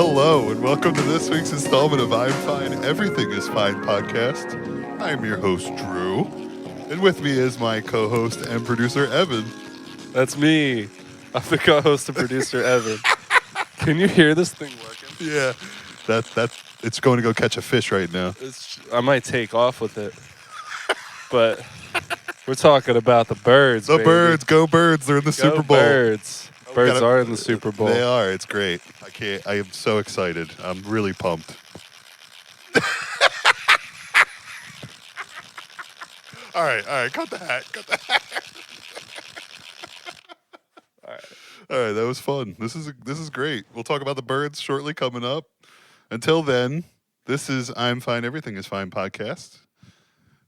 Hello, and welcome to this week's installment of I'm Fine, Everything is Fine podcast. I'm your host, Drew, and with me is my co-host and producer, Evan. That's me. I'm the co-host and producer, Evan. Can you hear this thing working? Yeah, it's going to go catch a fish right now. I might take off with it, but we're talking about the birds, The baby. birds, go birds! They're in the Super Bowl. Birds. Birds are in the Super Bowl. They are. It's great. I am so excited. I'm really pumped. All right. Cut the hat. All right. All right, that was fun. This is great. We'll talk about the birds shortly coming up. Until then, this is I'm Fine, Everything is Fine podcast.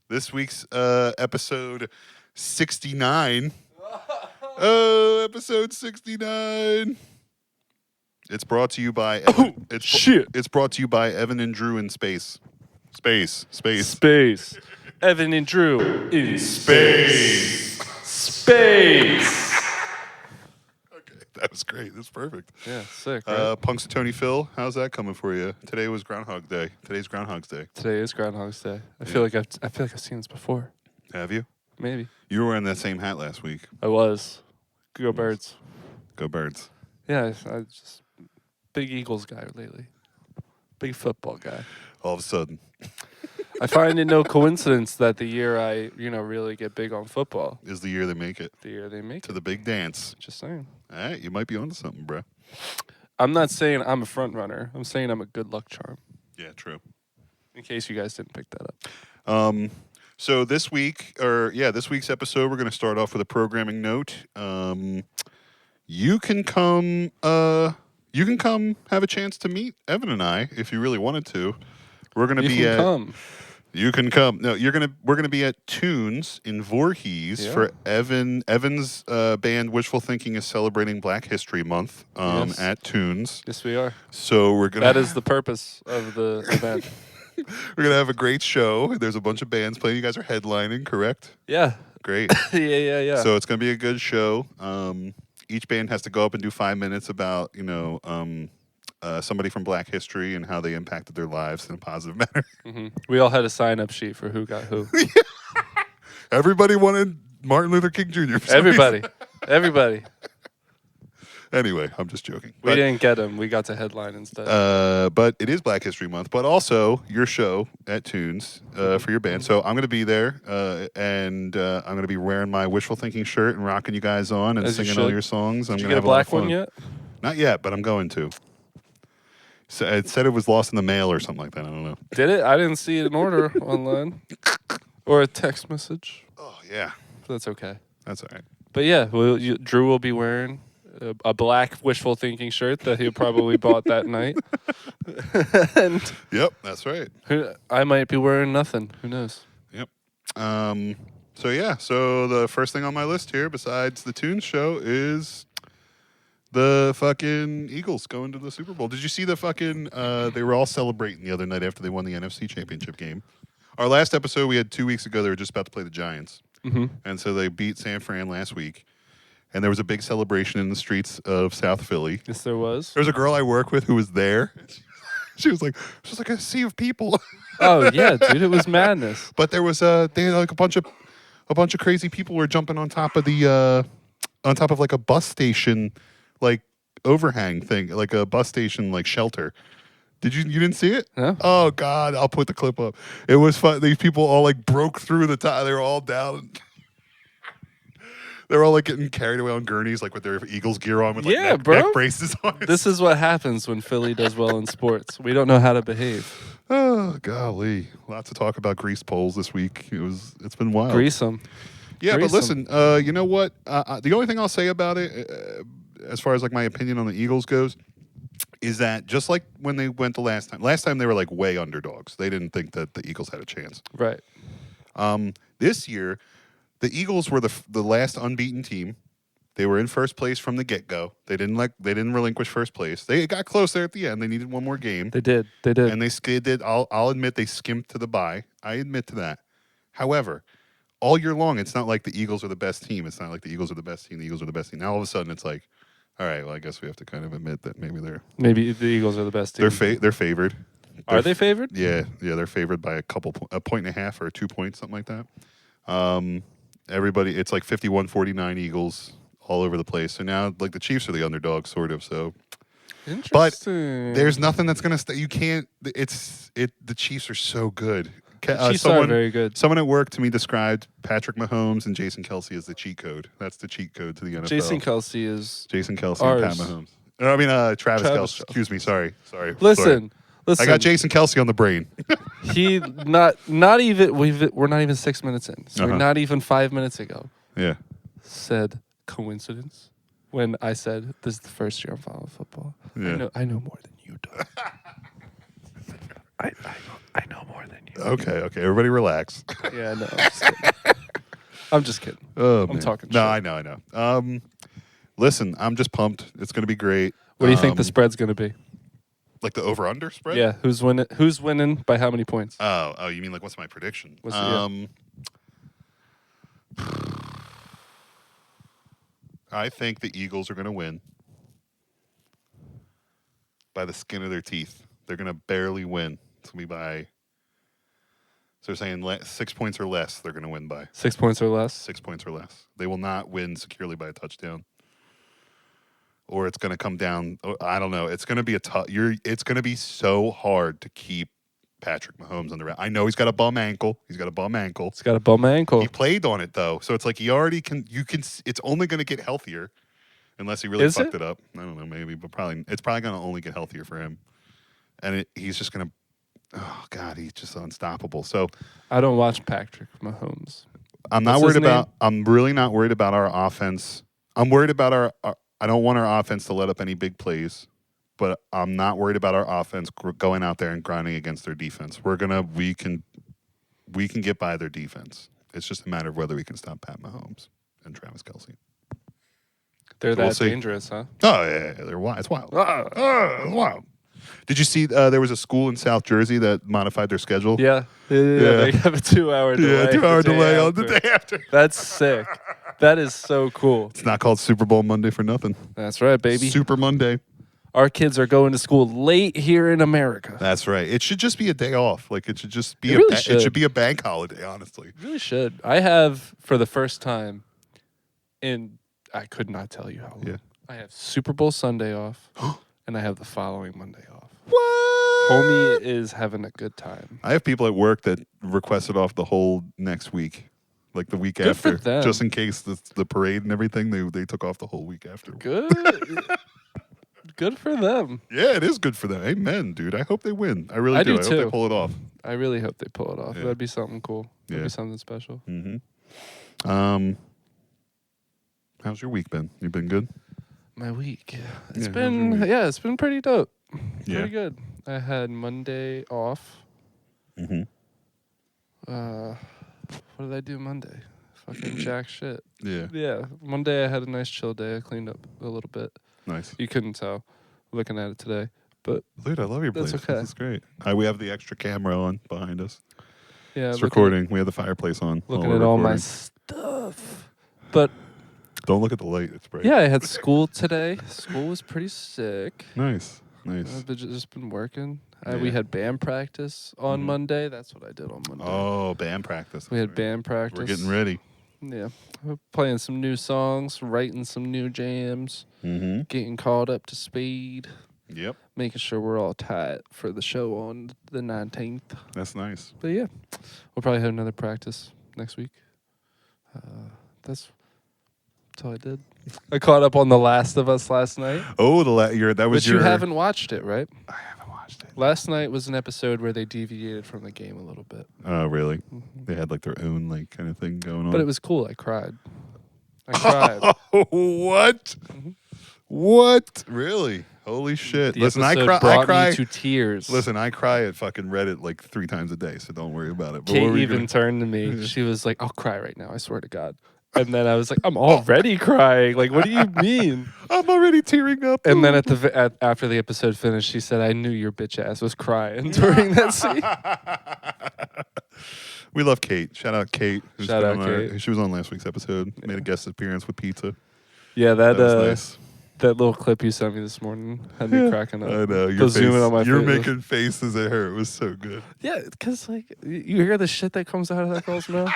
This week's episode 69. Oh, episode 69. It's brought to you by It's brought to you by Evan and Drew in space. Space. Evan and Drew in Space. Space. Okay, that was great. That's perfect. Yeah, sick, right? Punxsutawney Phil, how's that coming for you? Today was Groundhog Day. Today's Groundhog's Day. Today is Groundhog's Day. I feel like I've seen this before. Have you? Maybe. You were wearing that same hat last week. I was. Go Birds. Go Birds. Yeah, I just big Eagles guy lately. Big football guy. All of a sudden. I find it no coincidence that the year I, really get big on football. Is the year they make it. The year they make to it. the big dance. Just saying. All right, you might be onto something, bro. I'm not saying I'm a front runner. I'm saying I'm a good luck charm. Yeah, true. In case you guys didn't pick that up. So this week's episode, we're going to start off with a programming note. You can come have a chance to meet Evan and I if you really wanted to. We're going to be at. You can come. No, we're gonna be at Tunes in Voorhees for Evan's band. Wishful Thinking is celebrating Black History Month at Tunes. Yes, we are. So we're gonna. That is the purpose of the event. We're gonna have a great show. There's a bunch of bands playing. You guys are headlining, correct? Yeah. Great. Yeah. So it's gonna be a good show. Each band has to go up and do 5 minutes about somebody from Black history and how they impacted their lives in a positive manner. Mm-hmm. We all had a sign-up sheet for who got who. Everybody wanted Martin Luther King Jr. Everybody. Anyway, I'm just joking. We didn't get him. We got to headline instead. But it is Black History Month, but also your show at Tunes for your band. So I'm going to be there, and I'm going to be wearing my Wishful Thinking shirt and rocking you guys on and singing all your songs. Did you get a black one yet? Not yet, but I'm going to. So it said it was lost in the mail or something like that. I don't know. Did it? I didn't see an order online or a text message. Oh, yeah. That's okay. That's all right. But yeah, Drew will be wearing a black Wishful Thinking shirt that he probably bought that night. And yep, that's right. I might be wearing nothing. Who knows? Yep. So the first thing on my list here, besides the Tunes show, is the fucking Eagles going to the Super Bowl. Did you see the fucking, they were all celebrating the other night after they won the NFC Championship game. Our last episode we had 2 weeks ago, they were just about to play the Giants. Mm-hmm. And so they beat San Fran last week. And there was a big celebration in the streets of South Philly. Yes, there was. There was a girl I work with who was there. She was like a sea of people. Oh, yeah, dude, it was madness. But there was they had like a bunch of crazy people were jumping on top of like a bus station like overhang thing, like a bus station like shelter. You didn't see it? No. Oh God, I'll put the clip up. It was fun. These people all like broke through the top. They were all down. They're all like getting carried away on gurneys, like with their Eagles gear on, with like neck braces on. This is what happens when Philly does well in sports. We don't know how to behave. Oh golly, lots to talk about grease poles this week. It's been wild. Grease them. Yeah, but listen, you know what? The only thing I'll say about it, as far as like my opinion on the Eagles goes, is that just like when they went the last time they were like way underdogs. They didn't think that the Eagles had a chance. Right. This year, the Eagles were the last unbeaten team. They were in first place from the get-go. They didn't relinquish first place. They got close there at the end. They needed one more game. They did. And they skidded. I'll admit they skimped to the bye. I admit to that. However, all year long, it's not like the Eagles are the best team. It's not like the Eagles are the best team. The Eagles are the best team. Now all of a sudden, it's like All right. Well, I guess we have to kind of admit that maybe Maybe the Eagles are the best team. they're favored. Are they favored? Yeah, they're favored by a point and a half or 2 points, something like that. Everybody, it's like 51-49 Eagles all over the place. So now, like the Chiefs are the underdogs, sort of. So, but Interesting. there's nothing that's gonna stay. You can't. The Chiefs are so good. Chiefs are very good. Someone at work to me described Patrick Mahomes and Jason Kelsey as the cheat code. That's the cheat code to the NFL. Jason Kelsey is Jason Kelsey ours. and Pat Mahomes. No, I mean Travis Travis Kelsey. Excuse me. Sorry. Listen. I got Jason Kelsey on the brain. He not even we're not even 6 minutes in. So we're not even 5 minutes ago. Yeah. Said coincidence when I said this is the first year I'm following football. Yeah. I know more than you do. I know more than you. Okay. Everybody relax. Yeah, no. I'm just kidding. Oh, I'm man. talking No, shit. I know. Listen, I'm just pumped. It's going to be great. What do you think the spread's going to be? Like the over/under spread? Yeah, who's winning? Who's winning by how many points? Oh, you mean like what's my prediction? What's it, I think the Eagles are going to win by the skin of their teeth. They're going to barely win. It's going to be by. So they're saying 6 points or less. They're going to win by 6 points or less. 6 points or less. They will not win securely by a touchdown. Or it's going to come down. I don't know. It's going to be It's going to be so hard to keep Patrick Mahomes on the ground. I know he's got a bum ankle. He's got a bum ankle. He played on it though, so it's like he already can. You can. It's only going to get healthier, unless he really fucked it up. I don't know, maybe, but it's probably going to only get healthier for him. And he's just going to. Oh God, he's just unstoppable. So I don't watch Patrick Mahomes. I'm not worried about. I'm really not worried about our offense. I'm worried about our I don't want our offense to let up any big plays, but I'm not worried about our offense going out there and grinding against their defense. We can get by their defense. It's just a matter of whether we can stop Pat Mahomes and Travis Kelsey. They're that dangerous, huh? Oh yeah, they're wild. It's wild. It's wild. Did you see there was a school in South Jersey that modified their schedule? Yeah. They have a 2-hour delay. Yeah, 2-hour delay on the day after. That's sick. That is so cool. It's not called Super Bowl Monday for nothing. That's right, baby. Super Monday. Our kids are going to school late here in America. That's right. It should just be a day off. Like it should just be It should be a bank holiday, honestly. It really should. I have for the first time I could not tell you how long. Yeah. I have Super Bowl Sunday off and I have the following Monday off. What? Homie is having a good time. I have people at work that requested off the whole next week. Like the week Good for after. them. Just in case the parade and everything, they took off the whole week after. Good. Good for them. Yeah, it is good for them. Amen, dude. I hope they win. I really I do. do I hope too. they pull it off. I really hope they pull it off. Yeah. That'd be something cool. That'd Yeah. be something special. Mm-hmm. How's your week been? You been good? My week. It's Yeah, been how's your week? it's been pretty dope. Yeah. Pretty good. I had Monday off. Mm-hmm. What did I do Monday? Fucking jack shit. Yeah. Yeah. Monday I had a nice chill day. I cleaned up a little bit. Nice. You couldn't tell looking at it today. But Dude, I love your place. That's okay. This is great. We have the extra camera on behind us. yeah, It's recording. We have the fireplace on. Looking while at we're all my recording. stuff. But Don't look at the light. It's bright. yeah, I had school today. School was pretty sick. Nice. I've just been working. Yeah. We had band practice on Mhm. Monday. That's what I did on Monday. Oh, band practice. We had Right. band practice. We're getting ready. Yeah. We're playing some new songs, writing some new jams, Mm-hmm. getting caught up to speed, Yep. making sure we're all tight for the show on the 19th. That's nice. But yeah, we'll probably have another practice next week. That's all I did. I caught up on The Last of Us last night. Oh, that was But your. you haven't watched it, right? I haven't watched it. Last night was an episode where they deviated from the game a little bit. Oh, really? They had like their own like kind of thing going on. But it was cool. I cried. I cried. What? Mhm. What? Really? Holy shit! The Listen, I episode cry. I brought cry. me to tears. Listen, I cry at fucking Reddit like 3 times a day, so don't worry about it. But what Kate were you even gonna- turned to me. She was like, "I'll cry right now. I swear to God." And then I was like, "I'm already crying. Like, what do you mean?" I'm already tearing up. And then after the episode finished, she said, "I knew your bitch ass was crying during that scene." We love Kate. Shout out Kate. who's Shout been out on Kate. She was on last week's episode. Made a guest appearance with pizza. Yeah, That was nice. That little clip you sent me this morning had me cracking up. I know. The zooming on my You're face. making faces at her. It was so good. Yeah, because like you hear the shit that comes out of that girl's mouth.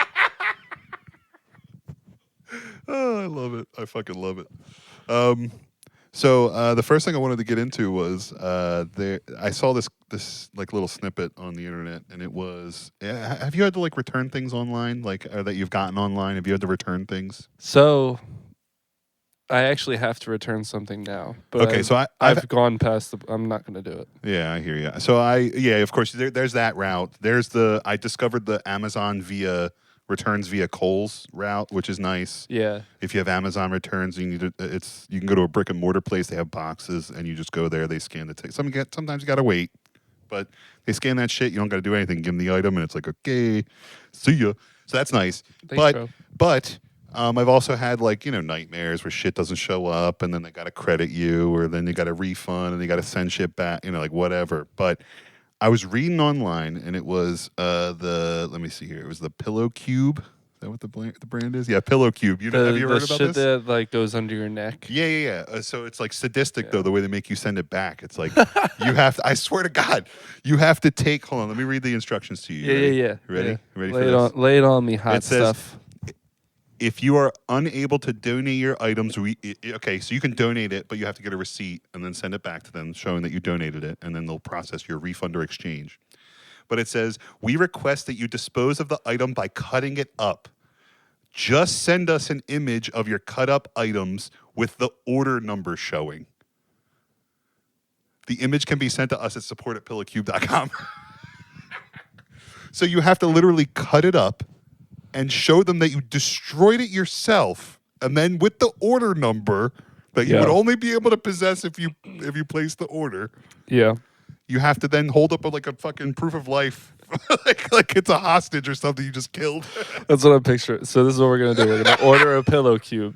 Oh, I love it. I fucking love it. So the first thing I wanted to get into was I saw this like little snippet on the internet, and it was have you had to like return things online, like that you've gotten online? Have you had to return things? So I actually have to return something now. But Okay, so I've gone past the. I'm not going to do it. Yeah, I hear you. So of course, there's that route. I discovered the Amazon returns via Kohl's route, which is nice. Yeah. If you have Amazon returns, you can go to a brick and mortar place. They have boxes, and you just go there. They scan the ticket. Sometimes you gotta wait, but they scan that shit. You don't gotta do anything. Give them the item, and it's like, okay, see ya. So that's nice. Thanks, bro. But I've also had like nightmares where shit doesn't show up, and then they gotta credit you, or then you got to refund, and you got to send shit back. Like whatever. But I was reading online, and it was let me see here. It was the Pillow Cube. Is that what the brand is? Yeah, Pillow Cube. Have you heard about shit this? that like goes under your neck. Yeah. So it's like sadistic though, the way they make you send it back. It's like you have to. I swear to God, you have to take. Hold on, let me read the instructions to you. Yeah. You ready? Yeah. Ready lay for it this? Lay it on me, hot It says, stuff. if you are unable to donate your items, okay, so you can donate it, but you have to get a receipt and then send it back to them showing that you donated it, and then they'll process your refund or exchange. But it says, we request that you dispose of the item by cutting it up. Just send us an image of your cut up items with the order number showing. The image can be sent to us at support@pillowcube.com. So you have to literally cut it up and show them that you destroyed it yourself, and then with the order number that you would only be able to possess if you place the order. Yeah. You have to then hold up like a fucking proof of life, like it's a hostage or something you just killed. That's what I'm picturing. So this is what we're gonna do. We're gonna order a pillow cube.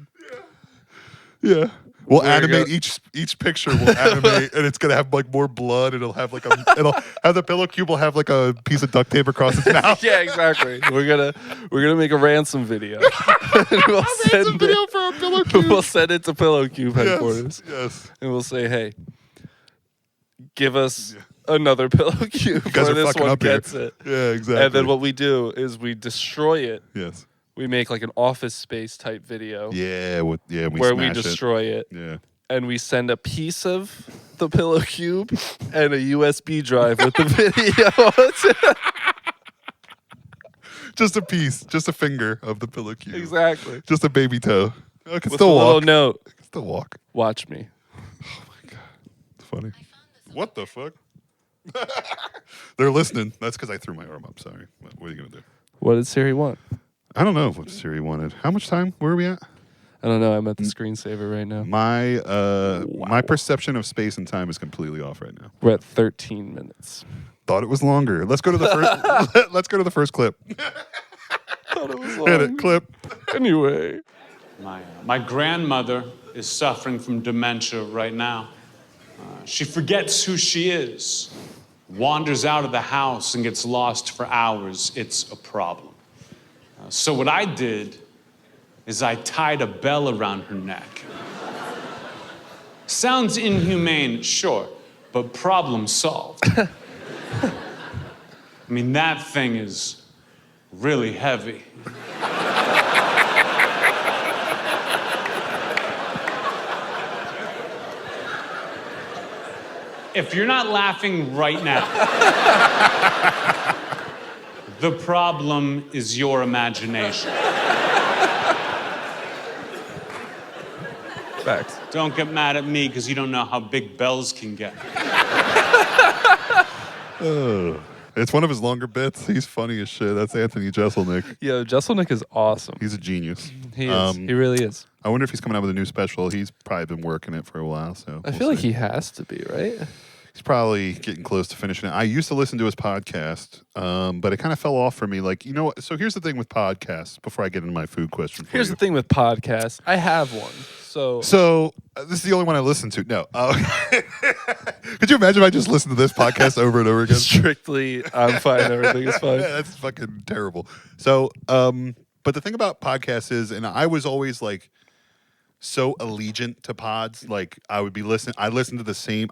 Yeah. We'll animate each picture. We'll animate, and it's gonna have like more blood. It'll have like it'll have the Pillow Cube will have like a piece of duct tape across its mouth. Yeah, exactly. We're gonna make a ransom video. We'll Ransom video for a Pillow Cube. We'll send it to Pillow Cube headquarters. Yes. And we'll say, hey, give us another Pillow Cube before this one gets it. Yeah, exactly. And then what we do is we destroy it. Yes. We make like an Office Space type video. Yeah. Where we destroy it. Yeah. And we send a piece of the Pillow Cube and a USB drive with the video. Just a piece, just a finger of the Pillow Cube. Exactly. Just a baby toe. I can With still a walk. little note. I can still walk. Watch me. Oh my God. It's funny. What the fuck? They're listening. That's because I threw my arm up. Sorry. What are you going to do? What did Siri want? I don't know what Siri wanted. How much time? Where are we at? I don't know. I'm at the screensaver right now. My perception of space and time is completely off right now. We're at 13 minutes. Thought it was longer. Let's go to the first. Let's go to the first clip. Thought it was Hit it. Clip. Anyway. My grandmother is suffering from dementia right now. She forgets who she is, wanders out of the house and gets lost for hours. It's a problem. So what I did is I tied a bell around her neck. Sounds inhumane, sure, but problem solved. I mean, that thing is really heavy. If you're not laughing right now, the problem is your imagination. Facts. Don't get mad at me because you don't know how big bells can get. It's one of his longer bits. He's funny as shit. That's Anthony Jeselnik. Yo, Jeselnik is awesome. He's a genius. He is. He really is. I wonder if he's coming out with a new special. He's probably been working it for a while. So I feel like he has to be, right? He's probably getting close to finishing it. I used to listen to his podcast, but it kind of fell off for me. Like, you know what? So here's the thing with podcasts, before I get into my food question for Here's you. the thing with podcasts. I have one. So This is the only one I listen to. No. Could you imagine if I just listened to this podcast over and over again? strictly, I'm fine. Everything is fine. Yeah, that's fucking terrible. So, but the thing about podcasts is, and I was always like, so allegiant to pods. Like I would be listening. I listened to the same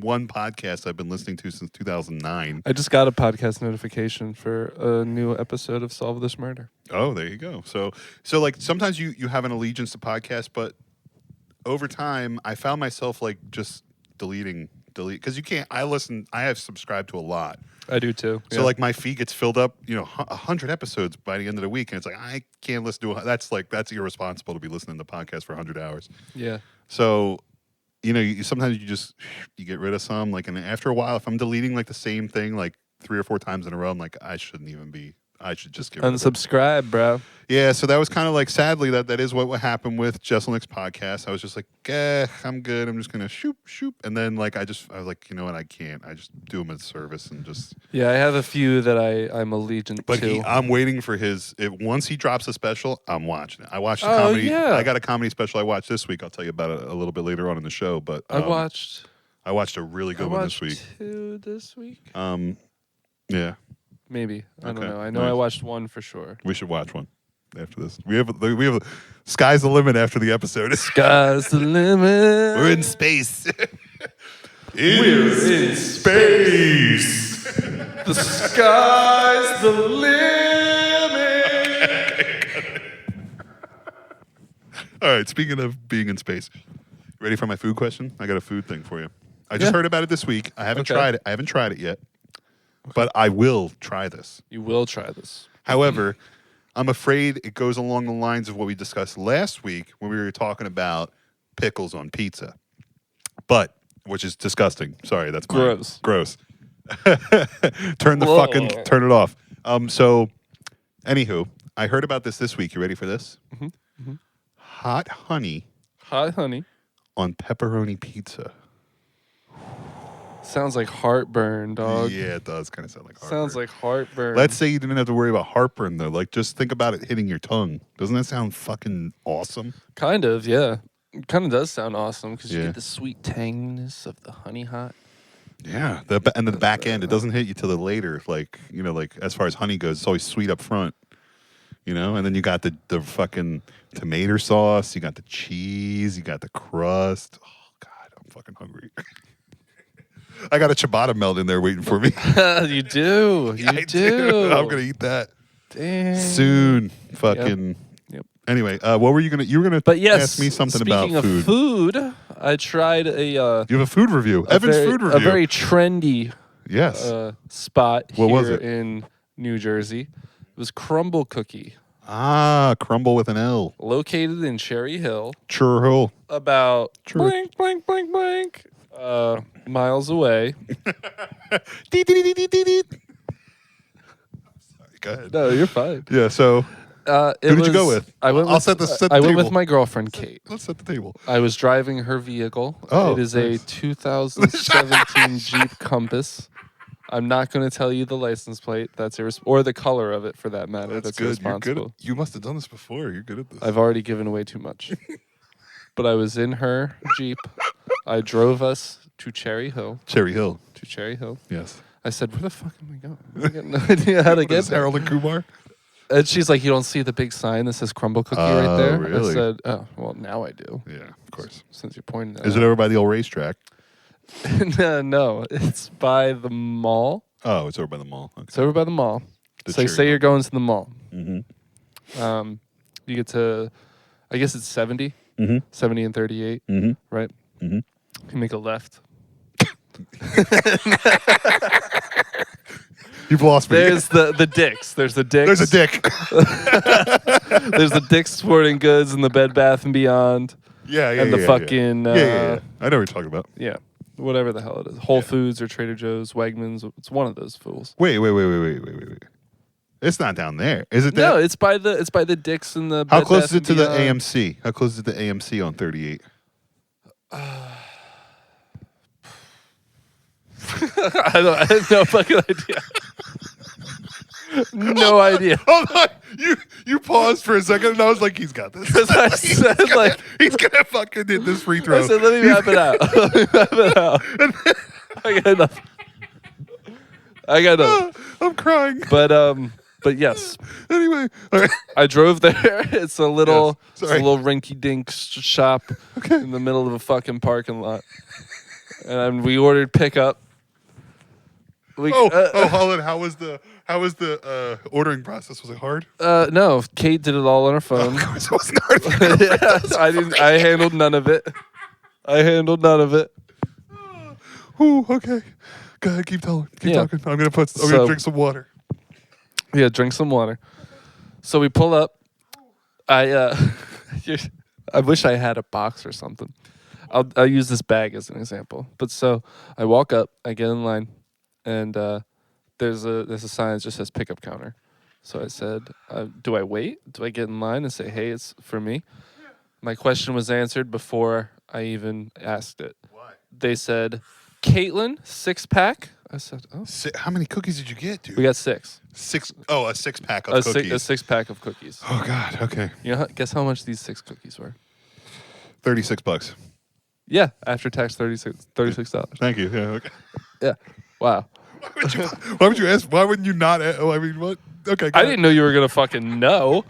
one podcast I've been listening to since 2009. I just got a podcast notification for a new episode of Solve This Murder. Oh, there you go. So like sometimes you have an allegiance to podcasts, but over time I found myself like just delete because you can't. I have subscribed to a lot. I do too. So like my feed gets filled up, 100 episodes by the end of the week, and it's like I can't listen to that's irresponsible to be listening to podcasts for 100 hours. Yeah. So, sometimes you get rid of some, like, and after a while, if I'm deleting like the same thing like 3 or 4 times in a row, I'm like I should just get rid of it. Unsubscribe, bro. Yeah, so that was kind of like, sadly, that is what happened with Jesselnick's podcast. I was just like, I'm good. I'm just gonna shoot, and then like I was like, you know what, I can't. I just do him a service and just. Yeah, I have a few that I'm allegiant But to. I'm waiting for once he drops a special, I'm watching it. I watched the Oh, comedy. yeah. I got a comedy special I watched this week. I'll tell you about it a little bit later on in the show. But I watched a really good one this week. 2 this week. Yeah, Maybe. I don't Okay, know. I know nice. I watched 1 for sure. we should watch one after this. We have sky's the limit after the episode. Sky's the limit. We're in space. We're in space. The sky's the limit. All right. Speaking of being in space, ready for my food question? I got a food thing for you. I just heard about it this week. I haven't tried it. I haven't tried it yet, but I will try this. You will try this. However, I'm afraid it goes along the lines of what we discussed last week when we were talking about pickles on pizza, which is disgusting. Sorry, that's Gross. Gross. Turn it off. So, anywho, I heard about this week. You ready for this? Mm-hmm. Hot honey Hot honey. on pepperoni pizza. Sounds like heartburn, dog. Yeah, it does kind of sound like heartburn. Sounds like heartburn. Let's say you didn't have to worry about heartburn, though. Like, just think about it hitting your tongue. Doesn't that sound fucking awesome? Kind of, yeah. It kind of does sound awesome because you Yeah. get the sweet tanginess of the honey hot. Yeah. And the back end, it doesn't hit you till the later. Like, as far as honey goes, it's always sweet up front. And then you got the fucking tomato sauce, you got the cheese, you got the crust. Oh, God, I'm fucking hungry. I got a ciabatta melt in there waiting for me. You do. You I do. I'm gonna eat that Damn. soon. Fucking. Yep. Anyway, what were you gonna? You were gonna But yes, ask me something speaking about of food, I tried You have a food review. Evan's food review. a very trendy yes. spot What here was it? in New Jersey. It was Crumble Cookie, Crumble with an L. located in Cherry Hill, Churro. about Sure. blank, blank, blank, blank, miles away. Sorry, go ahead. No, you're fine. Yeah. So Who did you go with? I went I'll with, set the I went with table. my girlfriend Kate. let's set the table. I was driving her vehicle. Oh, it is nice. a 2017 Jeep Compass. I'm not going to tell you the license plate. That's or the color of it, for that matter. That's good. You're irresponsible. good. You must have done this before. You're good at this. I've already given away too much. But I was in her Jeep. I drove us to Cherry Hill. Cherry Hill. I Yes. said, "Where the fuck am I going? I got no idea how to What get is there." Harold and Kumar? And she's like, "You don't see the big sign that says Crumble Cookie right there?" really? I said, "Oh, well, now I do." Yeah, of course. Since you're pointing that Is it over by the old racetrack? No, it's by the mall. Oh, it's over by the mall. Okay. It's over by the mall. The So Cherry say Hill. you're going to the mall. Mm-hmm. You get to, I guess it's 70, Mm-hmm. 70 and 38, Mm-hmm. right? Mhm. You make a left. You've lost me. There's the Dick's. There's the Dick's. There's a dick. There's the Dick's Sporting Goods and the Bed Bath and Beyond. Yeah, And the fucking, yeah. I know what you're talking about. Yeah, whatever the hell it is. Whole Foods or Trader Joe's, Wegmans. It's one of those fools. Wait. It's not down there. Is it No, there? it's by the Dick's and the. How Bed close Bath is it and to the Beyond. AMC? How close is it to AMC on 38? I have no fucking idea. No idea. Hold on. You paused for a second, and I was like, he's got this. Because I said, like, He's gonna fucking hit this free throw. I said, let me map it out. Let me map it out. I got enough. I'm crying. But But yes, Anyway, all right. I drove there. It's a little, Yes, sorry. rinky-dink shop Okay. in the middle of a fucking parking lot, and we ordered pickup. We, Hold on. How was the ordering process? Was it hard? no, Kate did it all on her phone. Of course, it wasn't hard. If your girlfriend Yeah, does it I for didn't. I handled none of it. Ooh, okay. Go ahead, keep telling. Keep Yeah. talking. I'm gonna So- drink some water. Yeah, drink some water. So we pull up. I wish I had a box or something. I'll use this bag as an example. But so I walk up, I get in line, and there's a sign that just says pickup counter. So I said, do I wait? Do I get in line and say, hey, it's for me? My question was answered before I even asked it. Why? They said, Caitlin, 6-pack. I said, oh. How many cookies did you get, dude? We got 6. 6. Oh, a 6-pack of cookies. A 6-pack of cookies. Oh God. Okay. You know, guess how much these 6 cookies were? $36. Yeah, after tax, $36. Thank you. Yeah. Okay. Yeah. Wow. Why would you ask? Why wouldn't you not? Oh, I mean, what? Okay. I didn't know you were gonna fucking know.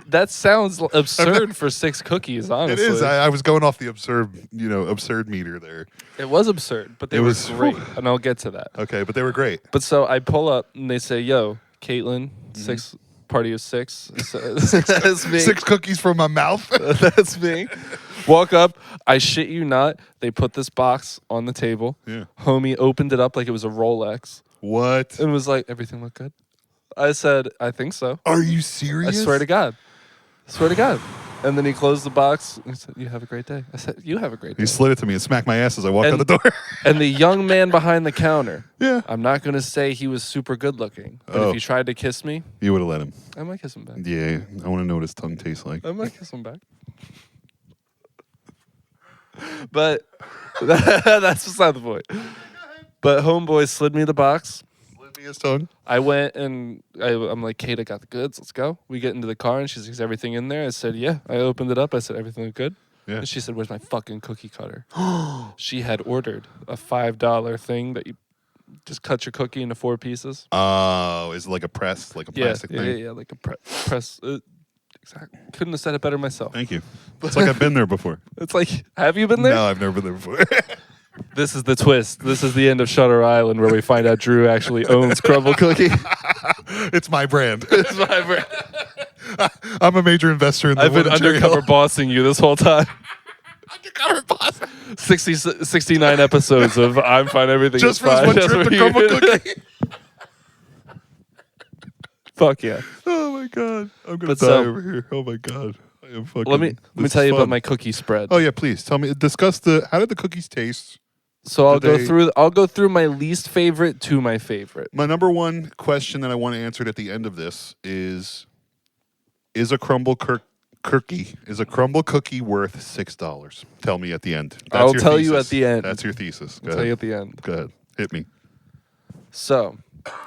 That sounds absurd for 6 cookies. It Honestly, is. I was going off the absurd meter there. it was absurd, but they It were was- great, and I'll get to that. Okay, but they were great. But so I pull up, and they say, "Yo, Caitlin, 6 party of 6." That's me. 6 cookies from my mouth. That's me. Walk up. I shit you not. They put this box on the table. Yeah. Homie opened it up like it was a Rolex What? and was like, "Everything look good?" I said, "I think so." Are you I serious? swear to God. Swear to God. And then he closed the box and he said, "You have a great day." I said, "You have a great day." He slid it to me and smacked my ass as I walked out And- the door. And the young man behind the counter, Yeah. I'm not going to say he was super good looking, but Oh. if he tried to kiss me, You would have let him. I might kiss him back. Yeah. I want to know what his tongue tastes like. I might kiss him back. But that's beside the point. But homeboy slid me the box. Slid me his tongue. I went and I'm like, Kate, I got the goods. Let's go. We get into the car and she's like, "Is everything in there?" I said, "Yeah." I opened it up. I said, "Everything look good?" Yeah. And she said, "Where's my fucking cookie cutter?" She had ordered a $5 thing that you just cut your cookie into 4 pieces. Oh, is it like a press, like a plastic yeah, thing? yeah, like a press. Exactly. Couldn't have said it better myself. Thank you. It's like I've been there before. It's like, have you been there? No, I've never been there before. This is the twist. This is the end of Shutter Island where we find out Drew actually owns Crumble Cookie. It's my brand. It's my brand. I'm a major investor in the I've been wood material. undercover bossing you this whole time. Undercover boss. 69 episodes of I'm fine, everything Just is for this fine. one Just trip for to you. Crumble Cookie. Fuck yeah. Oh my God. I'm gonna But die so- over here. Oh my God. I am fucking. Let me this tell is you about fun. my cookie spread. Oh yeah, please tell me. Discuss how did the cookies taste? So I'll Do go through my least favorite to my favorite. My number one question that I want answered at the end of this is a crumble cookie worth $6? Tell me at the end. I'll your tell you thesis. at the end. That's your thesis. Go I'll tell you ahead. at the end. Go ahead. Hit me. So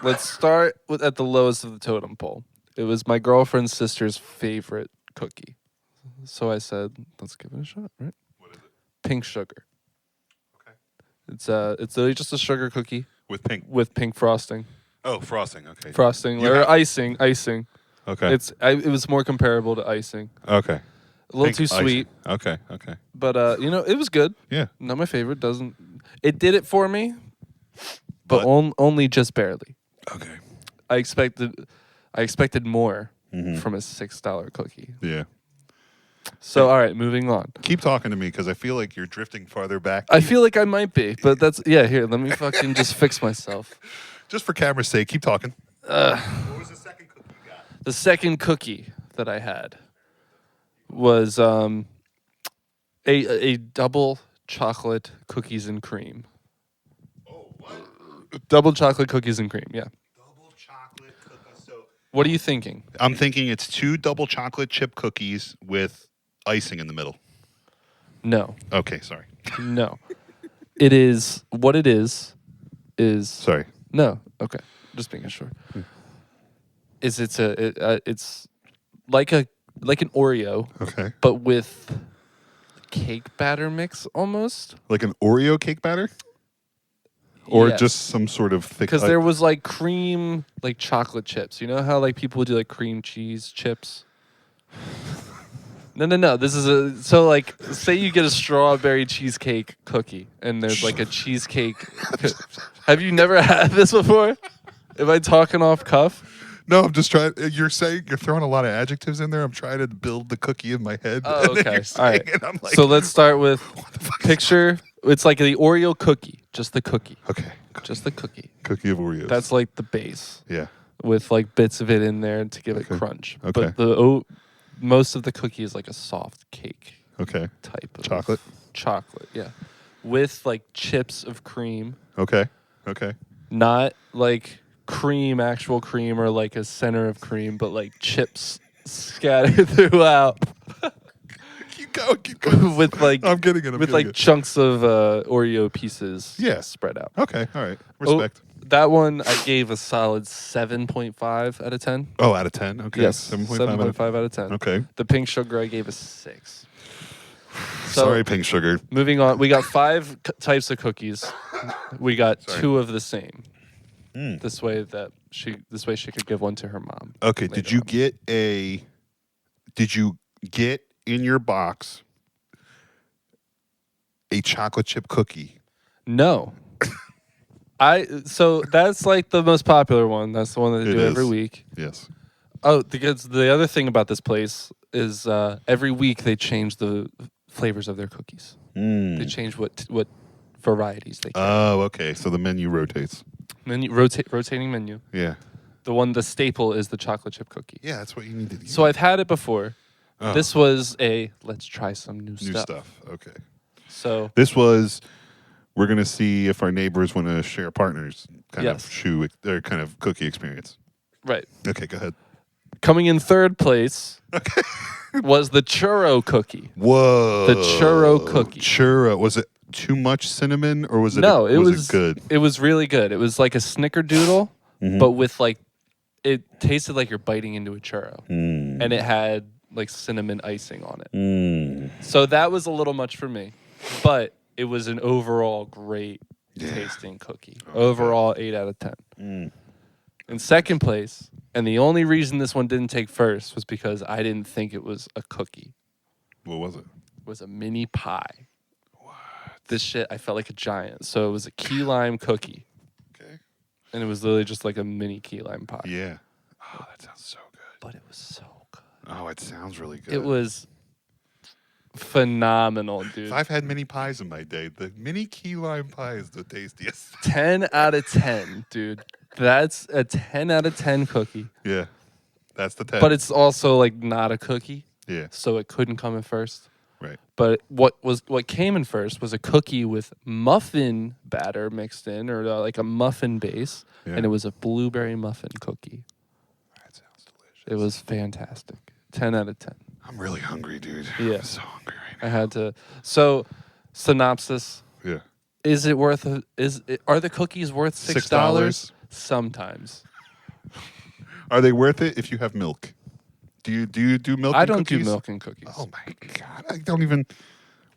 let's start at the lowest of the totem pole. It was my girlfriend's sister's favorite cookie. So I said, let's give it a shot, right? What is it? Pink sugar. Okay. It's literally just a sugar cookie With pink. with pink frosting. Oh, frosting. Okay. Frosting You or have- icing. Okay. It was more comparable to icing. okay. A little Pink too icing. sweet, Okay. Okay. but it was good. Yeah. Not my favorite. It did it for me, but But- only just barely. Okay. I expected more Mhm. from a $6 cookie. Yeah. So all right, moving on. Keep talking to me because I feel like you're drifting farther back. I feel like I might be, but here. Let me fucking just fix myself. Just for camera's sake, keep talking. What was the second cookie you got? The second cookie that I had was a double chocolate cookies and cream. Oh, what? Double chocolate cookies and cream. Yeah. Double chocolate cookies. So What are you thinking? I'm thinking it's 2 double chocolate chip cookies with icing in the middle. No. Okay, sorry. No. It is what it is. Sorry. No. Okay. Just making sure. It's like an Oreo, Okay. but with cake batter mix almost. Like an Oreo cake batter? or Yes. just some sort of thick? Because there was like cream, like chocolate chips. You know how like people do like cream cheese chips? No. This is so like say you get a strawberry cheesecake cookie and there's like a cheesecake. Have you never had this before? Am I talking off cuff? No, I'm just trying. You're throwing a lot of adjectives in there. I'm trying to build the cookie in my head. Oh, and then okay. you're All saying right. it, I'm like, So let's start with what the fuck is picture. It's like the Oreo cookie, just the cookie, okay, just the cookie. cookie of Oreos. That's like the base yeah. with like bits of it in there to give it Okay. crunch. Okay. But most of the cookie is like a soft cake Okay. type of Chocolate? Chocolate, yeah, with like chips of cream, Okay. Okay. not like cream, actual cream, or like a center of cream, but like chips scattered throughout. Keep going. Keep going. with like I'm getting it. I'm with getting like it. chunks of Oreo pieces Yeah. spread out. Okay. All right. Respect. That one I gave a solid 7.5 out of 10. Oh, out of 10. Okay. Yes, 7.5 7.5 out of 10. Okay. The pink sugar I gave a 6. So, Sorry, pink sugar. moving on, we got 5 types of cookies. We got Sorry. 2 of the same. Mm. This way she could give one to her mom. Okay. later Did you on. get in your box a chocolate chip cookie? No. So that's like the most popular one. That's the one that they It do every is. week. Yes. Oh, because the other thing about this place is every week they change the flavors of their cookies. Mm. They change what varieties they carry. Oh, okay. So the menu rotates. Rotating menu. Yeah. The staple is the chocolate chip cookie. Yeah, that's what you need to do. So I've had it before. Oh, This was let's try some new new stuff. stuff. Okay. So This was we're gonna see if our neighbors want to share partners kind Yes. of shoe their kind of cookie experience. right, Okay, go ahead. coming in third place was the churro cookie. Whoa. The churro cookie. Churro. Was it too much cinnamon or was it No, it was it good? It was really good. It was like a snickerdoodle, Mhm. but with like it tasted like you're biting into a churro, Mm. and it had like cinnamon icing on it. Mm. So that was a little much for me, but it was an overall great Yeah. tasting cookie. Oh, Overall, 8 out of 10. Mm. In second place, and the only reason this one didn't take first was because I didn't think it was a cookie. What was it? Was a mini pie. This shit, I felt like a giant. So it was a key lime cookie, Okay. and it was literally just like a mini key lime pie. Yeah. Oh, that sounds so good. But it was so good. Oh, it sounds really good. It was phenomenal, dude. If I've had mini pies in my day, the mini key lime pie is the tastiest. 10 out of 10, dude. That's a 10 out of 10 cookie. Yeah. That's the 10. But it's also like not a cookie, yeah. so it couldn't come in first. Right. But what came in first was a cookie with muffin batter mixed in, or like a muffin base, Yeah. and it was a blueberry muffin cookie. That sounds delicious. It was fantastic. 10 out of 10. I'm really hungry, dude. Yeah. I'm so hungry right I had to. So, synopsis: now. Yeah. is it worth? Are the cookies worth $6? Sometimes. Are they worth it if you have milk? Do you do milk? I and don't do cookies? milk and cookies. Oh my god! I don't even.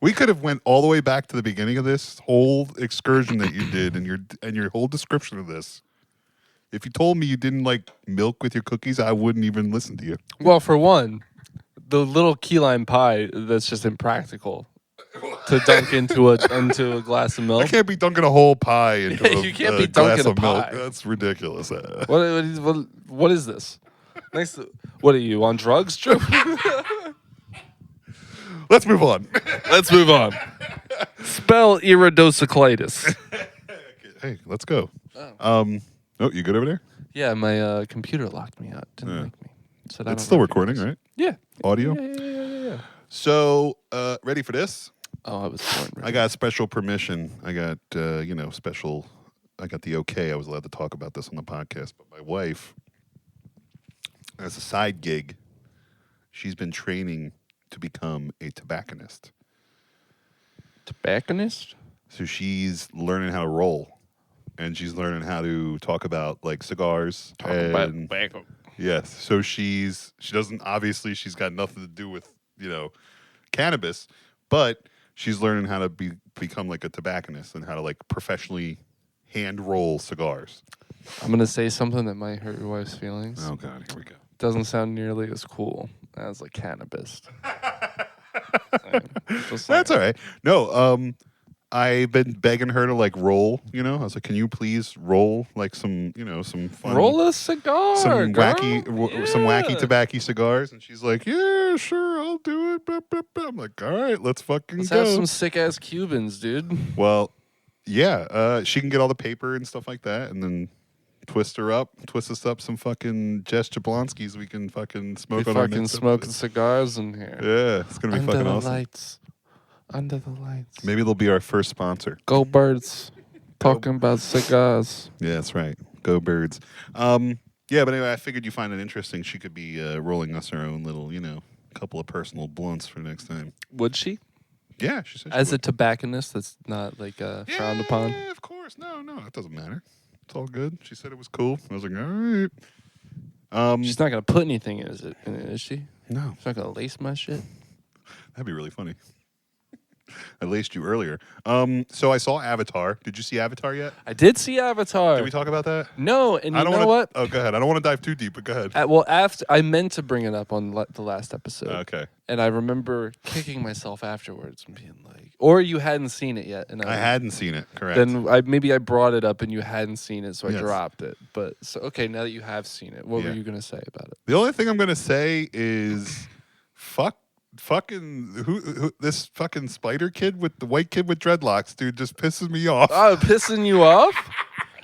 We could have went all the way back to the beginning of this whole excursion that you did, and your whole description of this. If you told me you didn't like milk with your cookies, I wouldn't even listen to you. Well, for one, the little key lime pie, that's just impractical to dunk into a glass of I milk. can't be dunking a whole pie into Yeah, a, you can't a be glass dunking a of milk. pie. That's ridiculous. What is this? What are you on drugs, Joe? Let's move on. Let's move on. Spell iridocyclitis. Hey, let's go. Oh, you good over there? Yeah, my computer locked me out. Didn't Yeah. like me. Said I It's don't still recognize- recording, right? Yeah. Audio. Yeah. So, ready for this? Oh, I was born. I got special permission. I got, special. I got the okay. I was allowed to talk about this on the podcast. But my wife, as a side gig, she's been training to become a tobacconist. Tobacconist? So she's learning how to roll, and she's learning how to talk about like cigars. and, tobacco. Yes. So she doesn't, obviously she's got nothing to do with, cannabis, but she's learning how to become like a tobacconist and how to like professionally hand roll cigars. I'm gonna say something that might hurt your wife's feelings. Oh God, here we go. Doesn't sound nearly as cool as like cannabis. That's all right. No, I've been begging her to like roll. You know, I was like, "Can you please roll like some, some fun, Roll a cigar, some girl. some wacky Yeah. tobacco cigars?" And she's like, "Yeah, sure, I'll do it." Blah, blah, blah. I'm like, "All right, let's fucking Let's go." have some sick ass Cubans, dude. Well, yeah, she can get all the paper and stuff like that, and then twist us up some fucking Jess Jablonskis we can fucking smoke Be on our fucking next smoking episode. cigars in here. Yeah, it's gonna be Under fucking the awesome. lights. Under the lights. Maybe they'll be our first sponsor. Go birds. Talking about cigars. Yeah, that's right. Go birds. Yeah, but anyway, I figured you find it interesting. She could be rolling us her own little, couple of personal blunts for next time. Would she? Yeah, she said she As a would. tobacconist that's not like frowned upon? Yeah, of course. No, it doesn't matter. It's all good. She said it was cool. I was like, all right. She's not going to put anything in it, is she? No, She's not going to lace my shit? that'd be really funny. I laced you earlier. So I saw Avatar. Did you see Avatar yet? I did see Avatar. Did we talk about that? No, and I you don't know wanna, what? Oh, go ahead. I don't want to dive too deep, but go ahead. Well, after I meant to bring it up on the last episode. Okay. And I remember kicking myself afterwards and being like, or you hadn't seen it yet. And I hadn't seen it. Correct. Then maybe I brought it up and you hadn't seen it, so I Yes. dropped it. But so okay, now that you have seen it, what Yeah. were you gonna say about it? The only thing I'm gonna say is, fucking who this fucking spider kid with the white kid with dreadlocks, dude, just pisses me off. Oh, pissing you off?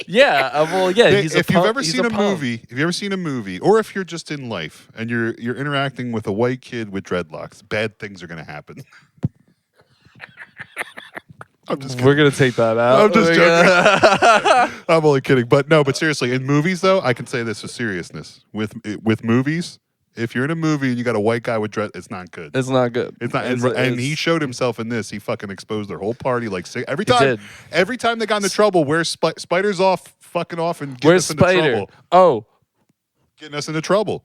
Yeah. Well, yeah. He's If a you've punk- ever he's seen a punk. movie, or if you're just in life and you're interacting with a white kid with dreadlocks, bad things are gonna happen. I'm just kidding. We're gonna take that out. I'm just We're joking. gonna- I'm only kidding, but seriously, in movies though, I can say this with seriousness. With movies, if you're in a movie and you got a white guy with dread, it's not good. It's not good. It's not, It's- and he it's- showed himself in this. He fucking exposed their whole party like every He time. did. Every time they got into trouble, where's Spider's fucking off and getting Where's us into Spider? trouble. Oh, Getting us into trouble.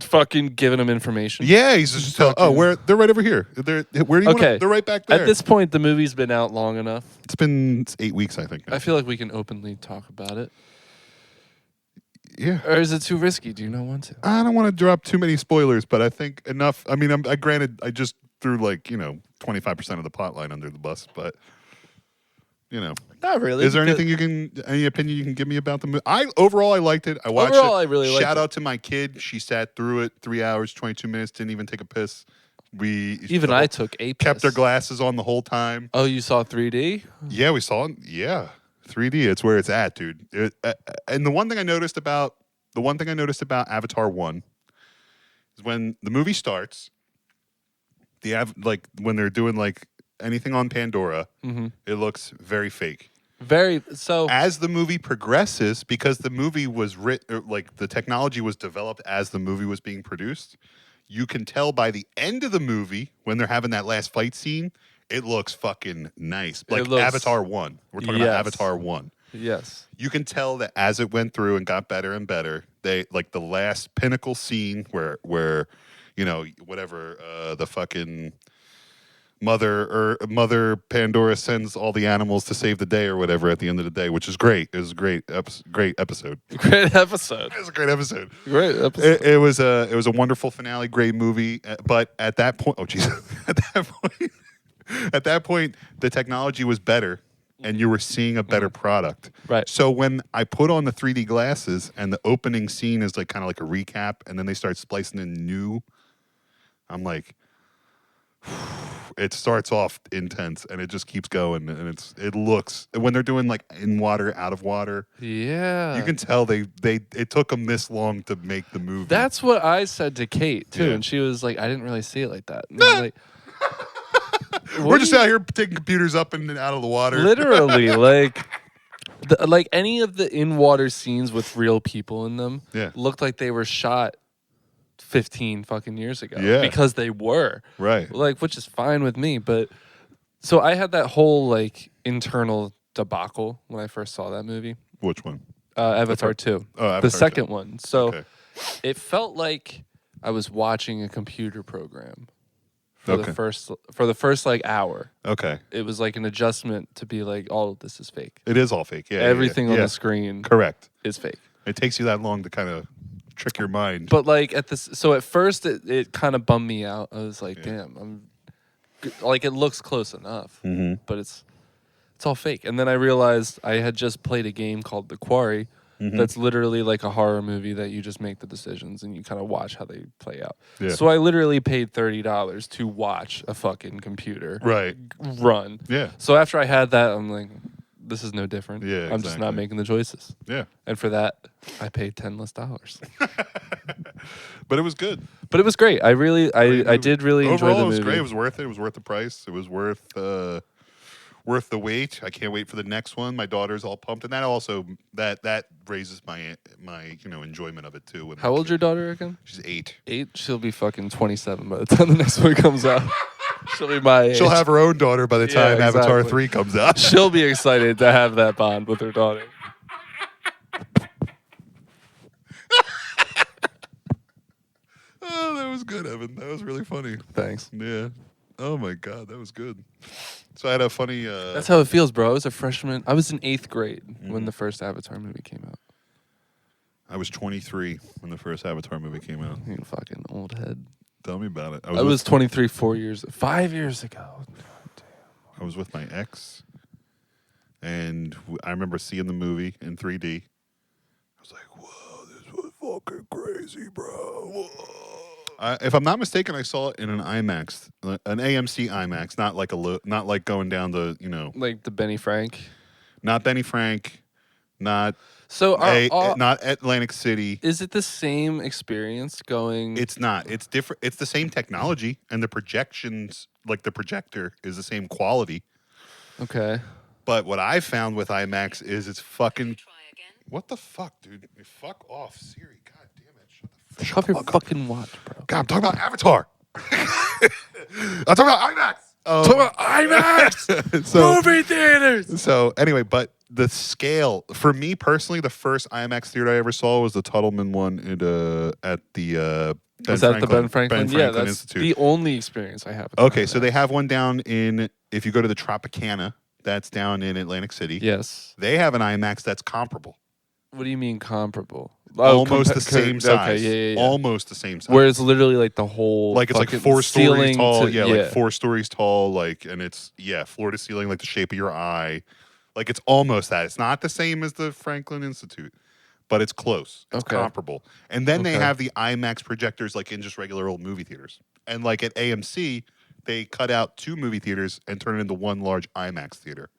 fucking giving him information. Yeah, he's just they're right over here. Where do you want? Okay. They're right back there. At this point, the movie's been out long enough. It's been 8 weeks, I think. Now. I feel like we can openly talk about it. Yeah. Or is it too risky? Do you not want to? I don't want to drop too many spoilers, but I think enough. I mean, granted, I just threw 25% of the plot line under the bus, but Not really. is there because- any opinion you can give me about the movie? Overall, I liked it. I watched Overall, it. I really liked Shout it. out to my kid. She sat through it 3 hours, 22 minutes, didn't even take a piss. Even I took a kept piss. her glasses on the whole time. Oh, you saw 3D? Yeah, we saw it. Yeah, 3D. It's where it's at, dude. And the one thing I noticed about Avatar 1 is when the movie starts, when they're doing anything on Pandora, it looks very fake. Very so. As the movie progresses, because the movie was the technology was developed as the movie was being produced, you can tell by the end of the movie when they're having that last fight scene, it looks fucking nice. Like looks- Avatar 1. We're talking about Yes. Avatar 1. Yes. You can tell that as it went through and got better and better, they the last pinnacle scene where the fucking Mother Pandora sends all the animals to save the day or whatever at the end of the day, which is great. It was a great episode. Great episode. It was a great episode. Great episode. It was a wonderful finale, great movie. But at that point, oh Jesus, at that point, the technology was better, and you were seeing a better product. Right. So when I put on the 3D glasses, and the opening scene is kind of like a recap, and then they start splicing in new, I'm like, it starts off intense, and it just keeps going, and it looks when they're doing in water, out of water. Yeah. You can tell it took them this long to make the movie. That's what I said to Kate too, Yeah. and she was like, "I didn't really see it like that." And I'm like, We're just out here taking computers up and out of the water. literally like any of the in water scenes with real people in them Yeah. looked like they were shot 15 fucking years ago. Yeah. Because they were. Right. Which is fine with me, but so I had that whole internal debacle when I first saw that movie. Which one? Avatar 2. Oh, Avatar the 2. second one. So Okay. it felt like I was watching a computer program for Okay. the first like hour. Okay. It was like an adjustment to be like, all of this is fake. It is all fake. Yeah. Everything on yeah. the screen Correct. is fake. It takes you that long to kind of trick your mind. But like so at first it kind of bummed me out. I was like, Yeah. damn, like it looks close enough, Mm-hmm. but it's all fake. And then I realized I had just played a game called The Quarry. Mm-hmm. That's literally like a horror movie that you just make the decisions and you kind of watch how they play out. Yeah. So I literally paid $30 to watch a fucking computer Right. run. Yeah. So after I had that, I'm like, this is no different. Yeah, I'm just not exactly. making the choices. Yeah. And for that, I paid $10 less. But it was good. But it was great. I really, I did really enjoy Overall, the it was movie. great. It was worth it. It was worth the price. It was worth the wait. I can't wait for the next one. My daughter's all pumped, and that also that raises my enjoyment of it too. When How old's your daughter again? She's 8. 8. She'll be fucking 27 by the time the next one comes out. She'll be my age. She'll have her own daughter by the Yeah, time Avatar exactly. 3 comes out. She'll be excited to have that bond with her daughter. Oh, that was good, Evan. That was really funny. Thanks. Yeah. Oh my God, that was good. So I had a funny. That's how it feels, bro. I was a freshman. I was in 8th grade when the first Avatar movie came out. I was 23 when the first Avatar movie came out. You fucking old head. Tell me about it. I was 23 5 years ago. I was with my ex, and I remember seeing the movie in 3D. I was like, "Whoa, this was fucking crazy, bro!" Whoa. If I'm not mistaken, I saw it in an IMAX, an AMC IMAX, not like going down the Like the Benny Frank. not Benny Frank, not So not Atlantic City. is it the same experience going? It's not. It's different. It's the same technology, and the projections, like the projector, is the same quality. Okay. But what I found with IMAX is it's fucking. What the fuck, dude? Fuck off, Siri. God damn it. Shut your fucking watch, bro. God, I'm talking about Avatar. I'm talking about IMAX. Talk about IMAX movie theaters. So anyway, but the scale for me personally, the first IMAX theater I ever saw was the Tuttleman one at the. Was that the Ben Franklin? Yeah, that's Institute. the only experience I have. With Okay, IMAX. so they have one down if you go to the Tropicana, that's down in Atlantic City. Yes. They have an IMAX that's comparable. What do you mean comparable? Almost the same size. Okay, yeah. Almost the same size. Where it's literally like the whole, like it's like fucking 4 stories ceiling tall. to- Like 4 stories tall. And it's floor to ceiling, like the shape of your eye. Like it's almost that. It's not the same as the Franklin Institute, but it's close. It's Okay. comparable. And then they Okay. have the IMAX projectors like in just regular old movie theaters. And like at AMC, they cut out 2 movie theaters and turn it into one large IMAX theater.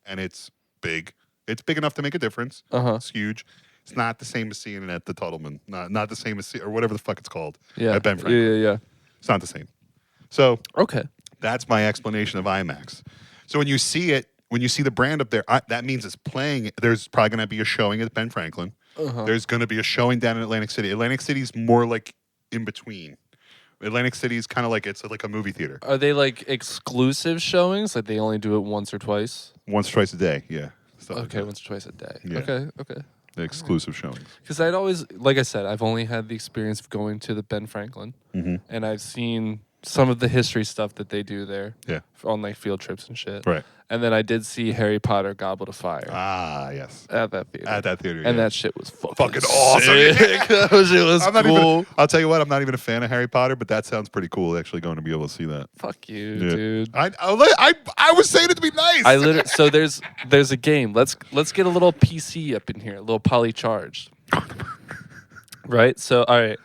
And it's big. It's big enough to make a difference. Uh-huh. It's huge. It's not the same as seeing it at the Tuttleman. Not the same as or whatever the fuck it's called. Yeah. At Ben Franklin. Yeah. It's not the same. So Okay. that's my explanation of IMAX. So when you see it, when you see the brand up there, that means it's playing. There's probably going to be a showing at Ben Franklin. Uh-huh. There's going to be a showing down in Atlantic City. Atlantic City's more like in between. Atlantic City is kind of like it's like a movie theater. Are they like exclusive showings? Like they only do it once or twice? Once, twice a day. Yeah. Stuff like Okay, that. once or twice a day. Yeah. Okay. The exclusive showings. Because I'd always, like I said, I've only had the experience of going to the Ben Franklin, and I've seen some of the history stuff that they do there. Yeah. On like field trips and shit. Right. And then I did see Harry Potter Goblet of Fire Ah, yes. at that theater. At that theater. And yeah. that shit was fucking awesome. sick. That shit was I'm not cool. even. I'll tell you what. I'm not even a fan of Harry Potter, but that sounds pretty cool. Actually, going to be able to see that. Fuck you, Yeah. dude. I was saying it to be nice. I literally so there's a game. Let's get a little PC up in here, a little poly charged. Right? So all right.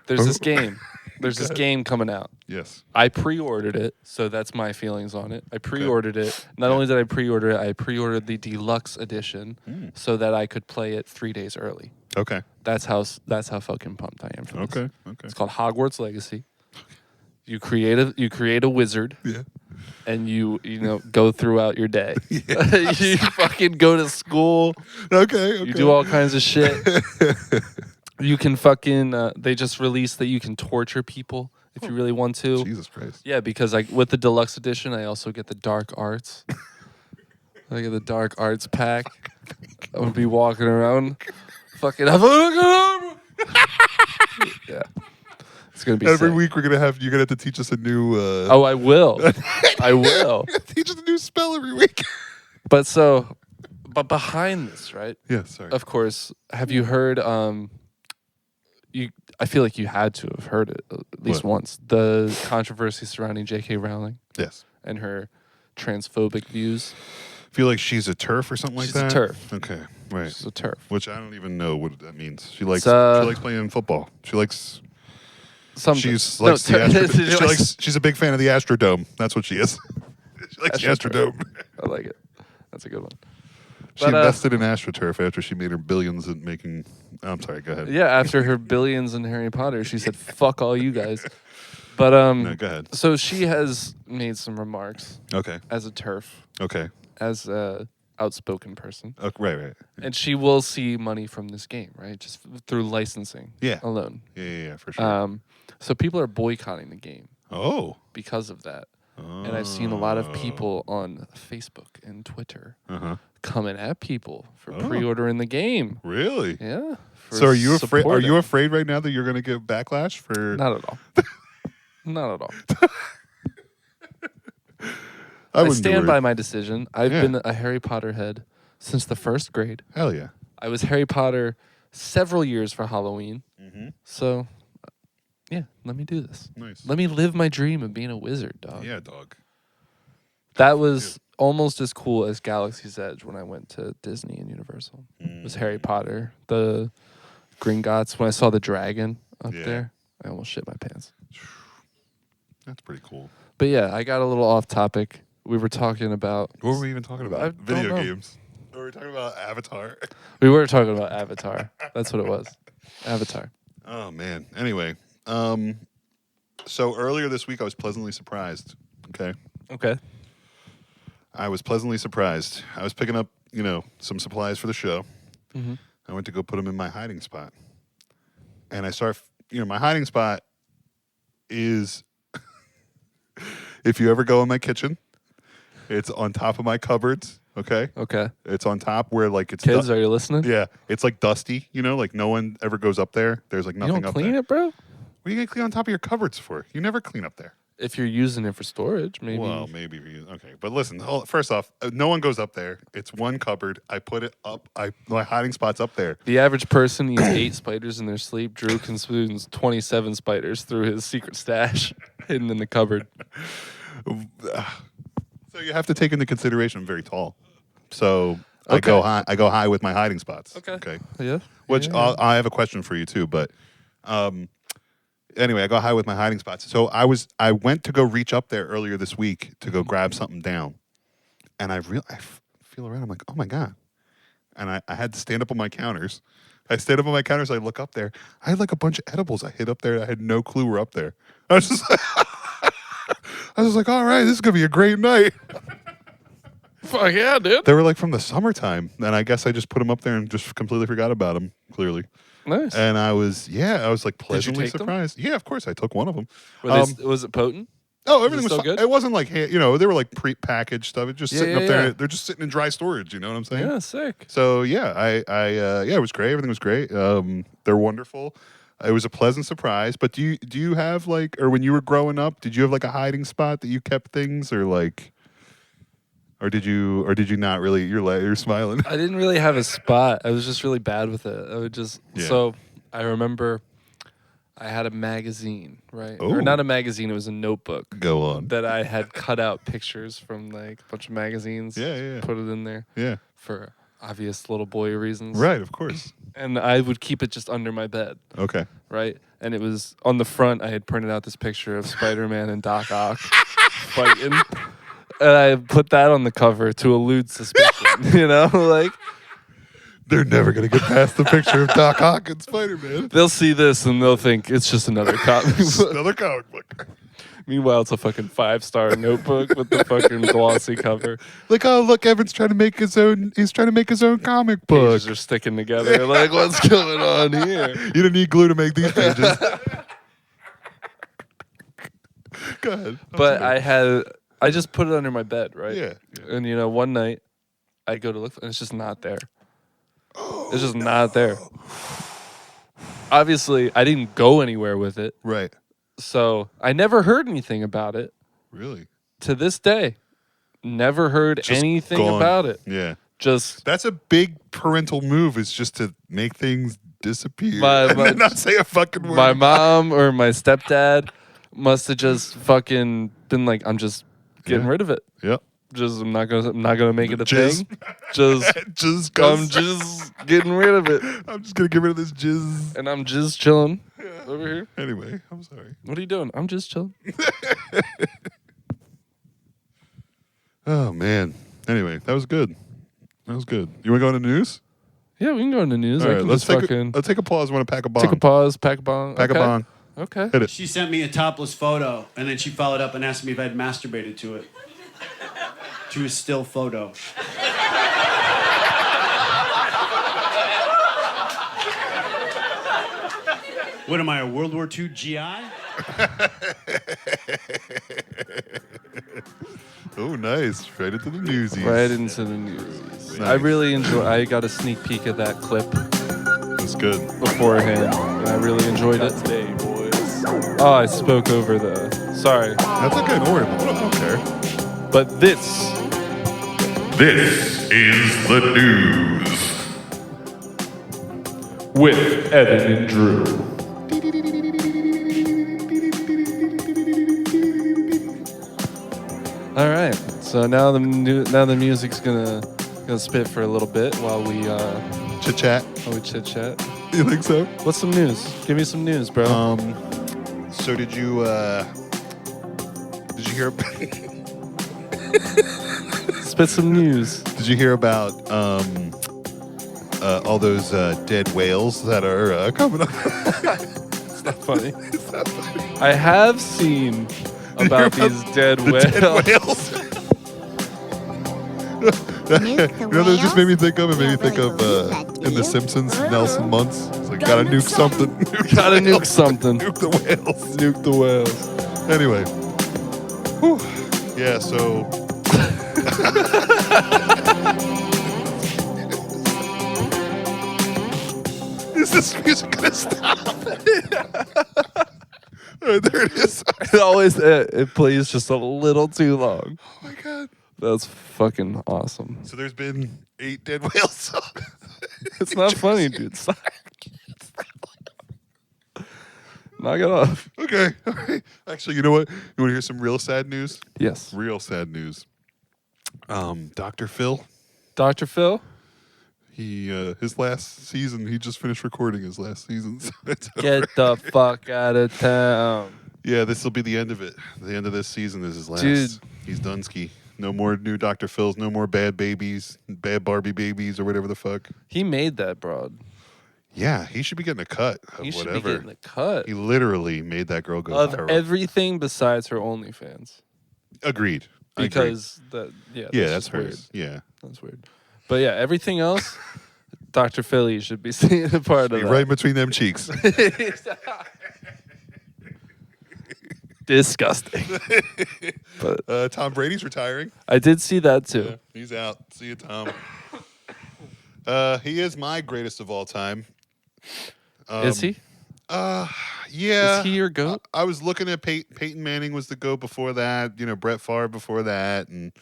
There's this game. There's this game coming out. Yes. I pre-ordered it, so that's my feelings on it. I pre-ordered it. Not only did I pre-order it, I pre-ordered the deluxe edition so that I could play it 3 days early. Okay. That's how fucking pumped I am for this. Okay. It's called Hogwarts Legacy. You create a wizard. Yeah. And you go throughout your day. You fucking go to school. Okay. You do all kinds of shit. You can fucking. They just released that you can torture people if you really want to. Jesus Christ. Yeah, because with the deluxe edition, I also get the dark arts. I get the dark arts pack. I'm gonna be walking around, fucking. Yeah, it's It's gonna be Every sick. week you're gonna have to teach us a new. Oh, I will. I will. Teach us a new spell every week. But behind this, right? Yeah, sorry. Of course, have you heard? I feel like you had to have heard it at least What? once. The controversy surrounding J.K. Rowling Yes. and her transphobic views. Feel like she's a turf or something She's like a that. turf. Okay, right. She's a turf. Which I don't even know what that means. She likes It's, she likes playing football. She likes Something. she's No, likes the Astrodome. She's a big fan of the Astrodome. That's what she is. She likes the Astrodome. Astrodome. I like it. That's a good one. She But, invested in AstroTurf after she made her billions in making. I'm sorry. Go ahead. Yeah, after her billions in Harry Potter, she said, "Fuck all you guys." But No, go ahead. so she has made some remarks Okay. as a turf, Okay. as a outspoken person, Okay. Right. and she will see money from this game, right? Just through licensing Yeah. alone. Yeah, for sure. So people are boycotting the game Oh. because of that. And I've seen a lot of people on Facebook and Twitter Uh-huh. coming at people for Oh. pre-ordering the game. Really? Yeah. for So are you afraid? Are supporting. you afraid right now that you're going to get backlash for? Not at all. Not at all. I wouldn't be stand by worried. my decision. I've Yeah. been a Harry Potter head since the first grade. Hell yeah. I was Harry Potter several years for Halloween. Mm-hmm. So, yeah, let me do this. Nice. Let me live my dream of being a wizard, dog. Yeah, dog. That was almost as cool as Galaxy's Edge when I went to Disney and Universal. It was Harry Potter, the Gringotts. When I saw the dragon up Yeah. there, I almost shit my pants. That's pretty cool. But yeah, I got a little off topic. We were talking about. What were we even talking about? I don't Video know. games. Or were we talking about Avatar? We were talking about Avatar. That's what it was. Avatar. Oh man. Anyway, so earlier this week I was pleasantly surprised. Okay. Okay. I was pleasantly surprised. I was picking up, some supplies for the show. Mm-hmm. I went to go put them in my hiding spot. And I start, my hiding spot is, if you ever go in my kitchen, it's on top of my cupboards, okay? Okay. It's on top where, it's... Kids, are you listening? yeah, it's, dusty, like no one ever goes up there. There's, You nothing don't up clean there. it, bro? What are you going to clean on top of your cupboards for? You never clean up there. If you're using it for storage, maybe. Well, maybe. Okay. But listen, first off, no one goes up there. It's one cupboard. I put it up. My hiding spot's up there. The average person eats 8 spiders in their sleep. Drew consumes 27 spiders through his secret stash hidden in the cupboard. So you have to take into consideration I'm very tall. So I Okay. go high. I go high with my hiding spots. Okay. Okay. Yeah. Which Yeah. I have a question for you too, but anyway, I go high with my hiding spots. So I went to go reach up there earlier this week to go grab something down, and I feel around. I'm like, oh my god, and I had to stand up on my counters. I stand up on my counters. I look up there. I had a bunch of edibles I hid up there. I had no clue were up there. I was just like, all right, this is gonna be a great night. Fuck yeah, dude. They were from the summertime, and I guess I just put them up there and just completely forgot about them. Clearly. Nice. And I was pleasantly take them? surprised. Yeah, of course, I took one of them. Was it potent? Oh, everything was still fine. good? It wasn't they were pre-packaged stuff. It's just Yeah, sitting yeah, up there. yeah. They're just sitting in dry storage. You know what I'm saying? Yeah, sick. So yeah, it was great. Everything was great. They're wonderful. It was a pleasant surprise. But do you have or when you were growing up, did you have a hiding spot that you kept things or did you not really? You're smiling. I didn't really have a spot. I was just really bad with it. I would just Yeah. So I remember I had a magazine, right? Oh. Or not a magazine, it was a notebook Go on. that I had cut out pictures from a bunch of magazines. Yeah. Put it in there Yeah. for obvious little boy reasons. Right. Of course. And I would keep it just under my bed, Okay. right? And it was on the front, I had printed out this picture of Spider-Man and Doc Ock fighting. And I put that on the cover to elude suspicion, They're never gonna get past the picture of Doc Ock and Spider-Man. They'll see this and they'll think it's just another comic book. Another comic book. Meanwhile, it's a fucking 5-star notebook with the fucking glossy cover. Oh look, Evan's trying to make his own. He's trying to make his own comic book. Pages are sticking together. What's going on here? You don't need glue to make these pages. Go ahead. But I just put it under my bed, right? Yeah. And one night I go to look and it's just not there. It's just not there. Obviously, I didn't go anywhere with it. Right. So I never heard anything about it. Really? To this day, never heard Just anything gone. about it. Yeah. Just That's a big parental move, is just to make things disappear My- and my- then not say a fucking word. my about mom or my stepdad must have just fucking been like, I'm just getting Yeah. rid of it. it. Yep. Just I'm not gonna make it a Jizz. thing. Just Just I'm 'cause just getting rid of it. I'm just gonna get rid of this jizz. And I'm just chilling over here. Anyway, I'm sorry. What are you doing? I'm just chilling. Oh man. Anyway, that was good. That was good. You want to go into the news? Yeah, we can go into news. All I right, can let's just take fucking let's take a pause. Want to pack a bong? take a pause, pack a bong. Pack okay. a bong. Okay. Hit it. She sent me a topless photo, and then she followed up and asked me if I'd masturbated to it. To a still photo. What am I, a World War II GI? Oh, nice. Right into the newsies. Right into the news. Nice. I really enjoy. I got a sneak peek of that clip That's good. beforehand, and I really enjoyed it. Today, boys. Oh, I spoke over the. Sorry, That's okay. Don't worry about it. I don't care. but this This is the news. with Evan and Drew. All right, so now the music's gonna spit for a little bit while we Chit chat. chit chat. You think so? What's some news? Give me some news, bro. So did you hear? Spit some news. Did you hear about all those dead whales that are coming up? It's not funny. I have seen about these dead The whales. dead whales. You know what it just made me think of? It made me think of in The Simpsons, Nelson Muntz. It's like, gotta nuke something. Gotta nuke something. Nuke the whales. Nuke the whales. Anyway. Whew. Yeah, so. Is this music gonna stop? All right, there it is. It always it plays just a little too long. Oh my god. That's fucking awesome. So there's been 8 dead whales. It's not funny, dude. Stop. Knock it off. Okay. All right. Actually, you know what? You want to hear some real sad news? Yes. Real sad news. Dr. Phil, Dr. Phil? he his last season, he just finished recording his last season. So it's over. Get the fuck out of town. Yeah, this will be the end of it. The end of this season is his last. Dude. He's done ski. No more new Dr. Phils, no more bad babies, bad Barbie babies or whatever the fuck. He made that broad. Yeah, he should be getting a cut of He should whatever. be getting the cut He literally made that girl go of viral. everything besides her OnlyFans. Agreed. I agree. Because that yeah, that's just weird. hers. Yeah. That's weird. But yeah, everything else, Dr. Philly should be seeing a part of that. Right between them cheeks. Disgusting. But Tom Brady's retiring. I did see that too. Yeah, he's out. See you, Tom. He is my greatest of all time. Is he? Yeah. Is he your goat? I was looking at Peyton Manning was the GOAT before that. You know, Brett Favre before that, and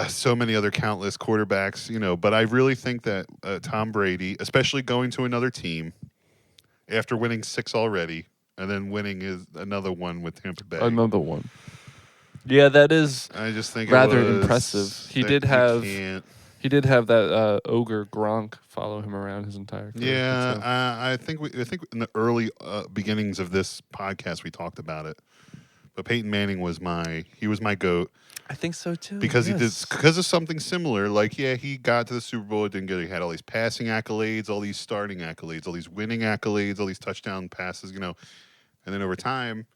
so many other countless quarterbacks. You know, but I really think that Tom Brady, especially going to another team after winning 6 already, and then winning another one with Tampa Bay. Another one. Yeah, that is I just think rather it was impressive. He that did you have can't- he did have that ogre Gronk follow him around his entire career. Yeah, so. I think in the early beginnings of this podcast we talked about it, but Peyton Manning was my GOAT I think so too. because he did yes. because of something similar. Like, yeah, he got to the Super Bowl, didn't get it. He had all these passing accolades, all these starting accolades, all these winning accolades, all these touchdown passes. You know, and then over time,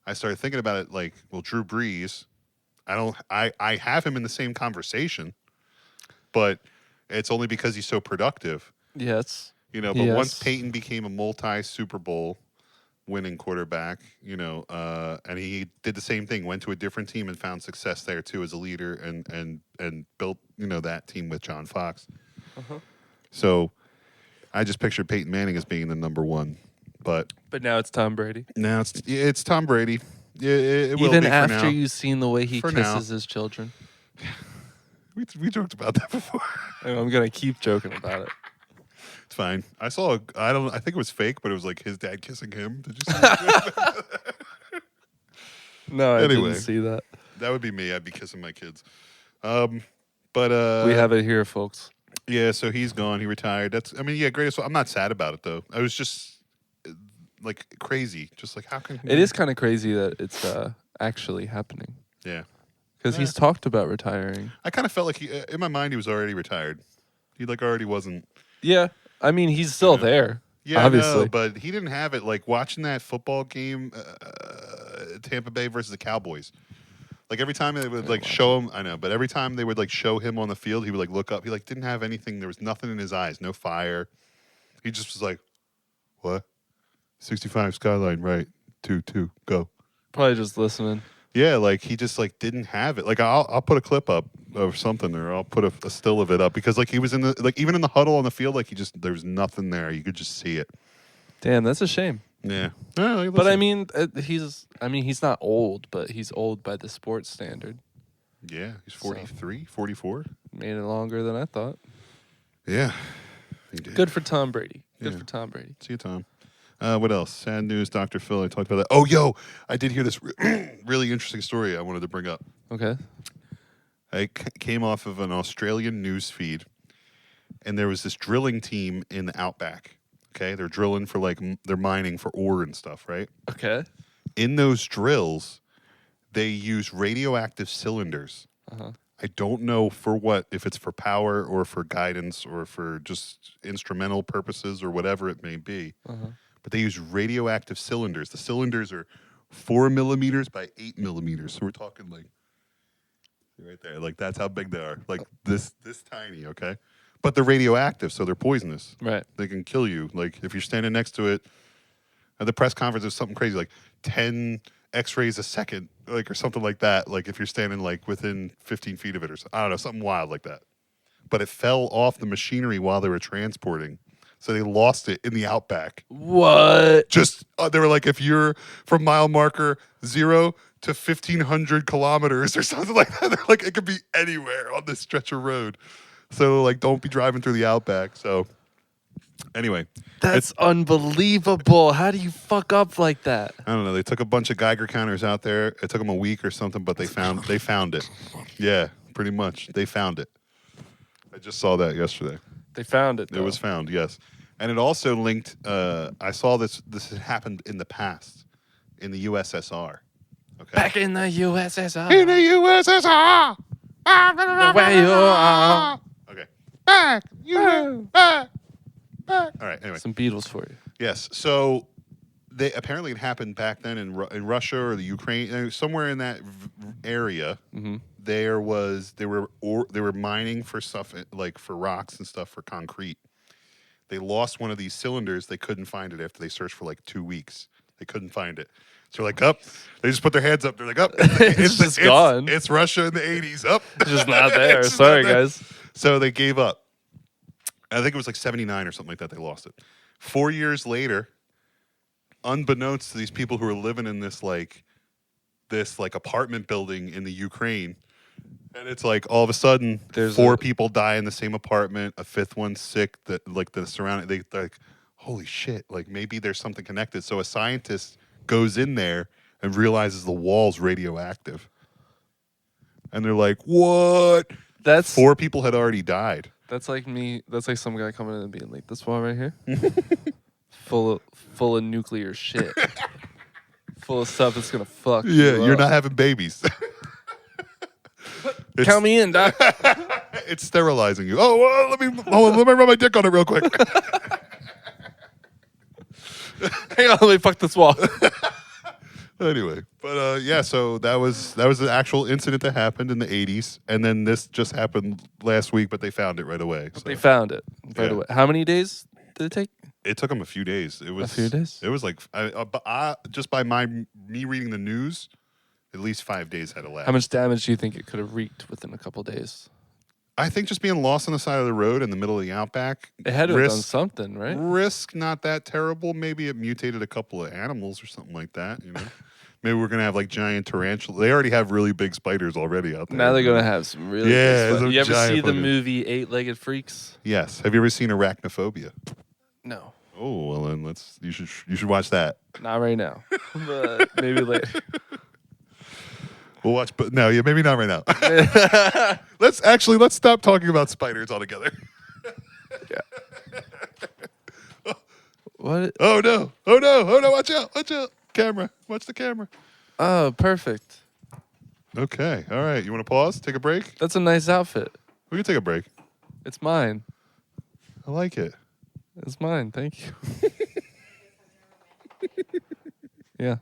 I started thinking about it. Like, well, Drew Brees, I have him in the same conversation, but it's only because he's so productive. Yes. You know, but Yes. once Peyton became a multi-Super Bowl winning quarterback, you know, and he did the same thing, went to a different team and found success there too as a leader and built, you know, that team with John Fox. So I just pictured Peyton Manning as being the number one. But But now it's Tom Brady. now it's Tom Brady. Yeah, it will Even be for after now. you've seen the way he For now. kisses his children. We joked about that before. I'm gonna keep joking about it. It's fine. I saw. I think it was fake, but it was like his dad kissing him. Did you see that? No, I Anyway. didn't see that. That would be me. I'd be kissing my kids. But We have it here, folks. yeah. So he's gone. He retired. Greatest. I'm not sad about it though. I was just like crazy. Just like how can It is kind of crazy that it's actually happening. Yeah. Because he's talked about retiring. I kind of felt like he, in my mind, he was already retired. He like already wasn't. Yeah. I mean, he's still Yeah. there. Yeah, obviously. I know, but he didn't have it. Like watching that football game, Tampa Bay versus the Cowboys. Like every time they would like show him, I know, but every time they would like show him on the field, he would like look up. He like didn't have anything. There was nothing in his eyes, no fire. He just was like, "What? 65 skyline, right? 2-2, go." Probably just listening. Yeah, like he just like didn't have it. Like I'll put a clip up of something, or I'll put a still of it up because like he was in the like even in the huddle on the field, like there was nothing there. You could just see it. Damn, that's a shame. Yeah, like, But I listen. mean, he's not old, but he's old by the sports standard. Yeah, he's 43, 44. Made it longer than I thought. Yeah, he did. Good for Tom Brady. Good Yeah. for Tom Brady. See you, Tom. What else? Sad news, Dr. Phil. I talked about that. Oh, yo, I did hear this really interesting story I wanted to bring up. Okay. I came off of an Australian news feed, and there was this drilling team in the outback. Okay, they're drilling for like they're mining for ore and stuff, right? Okay. In those drills, they use radioactive cylinders. Uh-huh. I don't know for what, if it's for power or for guidance or for just instrumental purposes or whatever it may be. Uh-huh. But they use radioactive cylinders. The cylinders are 4 millimeters by 8 millimeters. So we're talking like right there. Like that's how big they are. Like this tiny, okay? But they're radioactive, so they're poisonous. Right. They can kill you. Like if you're standing next to it, at the press conference, there's something crazy, like 10 X-rays a second, like or something like that. Like if you're standing like within 15 feet of it, or I don't know, something wild like that. But it fell off the machinery while they were transporting, so they lost it in the outback. What? Just they were like, if you're from mile marker 0 to 1,500 kilometers or something like that, they're like it could be anywhere on this stretch of road. So like, don't be driving through the outback. So anyway, That's unbelievable. How do you fuck up like that? I don't know. They took a bunch of Geiger counters out there. It took them a week or something, but they found it. Yeah, pretty much. They found it. I just saw that yesterday. They found it. It Though. was found, yes. And it also linked. I saw this. This had happened in the past, in the USSR. Okay. Back in the USSR. In the USSR. The way you are. Okay. Back. Back. All right. Anyway. Some Beatles for you. Yes. So they apparently it happened back then in Russia or the Ukraine, somewhere in that area. Mm-hmm. They were mining for stuff like for rocks and stuff for concrete. They lost one of these cylinders. They couldn't find it after they searched for like 2 weeks. They couldn't find it. So they're like, up. They just put their hands up. They're like, up. It's just gone. It's Russia in the 80s. Up. It's just not there. It's just Sorry, not there. guys. So they gave up. I think it was like 79 or something like that. They lost it. 4 years later, unbeknownst to these people who are living in this apartment building in the Ukraine, and it's like all of a sudden There's 4 people die in the same apartment, a 5th one's sick. That like the surrounding, they're like, holy shit! Like maybe there's something connected. So a scientist goes in there and realizes the wall's radioactive, and they're like, what? That's 4 people had already died. That's like me. That's like some guy coming in and being like, "This wall right here, full of nuclear shit, full of stuff that's gonna fuck." Yeah, you you're up. not having babies. Count me in, doc. It's sterilizing you. Oh, well, let me rub my dick on it real quick. Hang on, let me fuck this wall. Anyway, but yeah, so that was the actual incident that happened in the 80s, and then this just happened last week, but they found it right away. So They found it right Yeah. away. How many days did it take? it took them a few days. It was few days? It was like just by me reading the news, at least 5 days had elapsed. How much damage do you think it could have wreaked within a couple days? I think just being lost on the side of the road in the middle of the outback. It had to have done risk, something, right? risk not that terrible. Maybe it mutated a couple of animals or something like that. Maybe we're gonna have like giant tarantulas. They already have really big spiders already out there. Now they're gonna have some really Yeah, big some You ever giant see the fucking- movie Eight-Legged Freaks? Yes. Have you ever seen Arachnophobia? No, Oh well, then you should watch that. not right now, but maybe later. We'll watch, but no, yeah, maybe not right now. let's stop talking about spiders altogether. What? Oh no! Oh no! Oh no! Watch out! Watch out! Camera! Watch the camera. Oh, perfect. Okay. All right. You want to pause? Take a break? That's a nice outfit. We can take a break. It's mine. I like it. It's mine. Thank you. Yeah.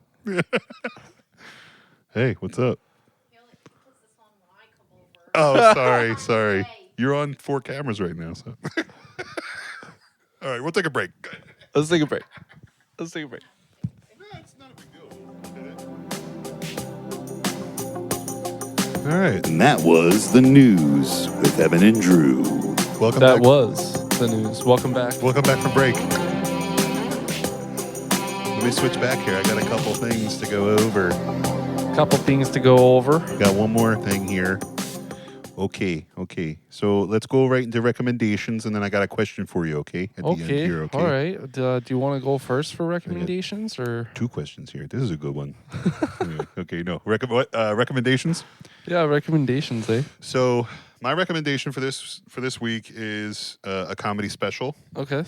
Hey, what's up? He only puts this on when I come over. Oh, sorry. You're on 4 cameras right now, so. All right, we'll take a break. Let's take a break. Let's take a break. It's not a big deal. All right. And that was the news with Evan and Drew. Welcome That back. was the news. Welcome back. Welcome back from break. Let me switch back here. I got a couple things to go over. Couple things to go over. Got one more thing here. Okay. So let's go right into recommendations, and then I got a question for you. Okay. At the end Okay. here. Okay. All right. Do you want to go first for recommendations or? 2 questions here. This is a good one. Anyway, okay. No. Recommendations. Yeah, recommendations, eh? So my recommendation for this week is a comedy special. Okay.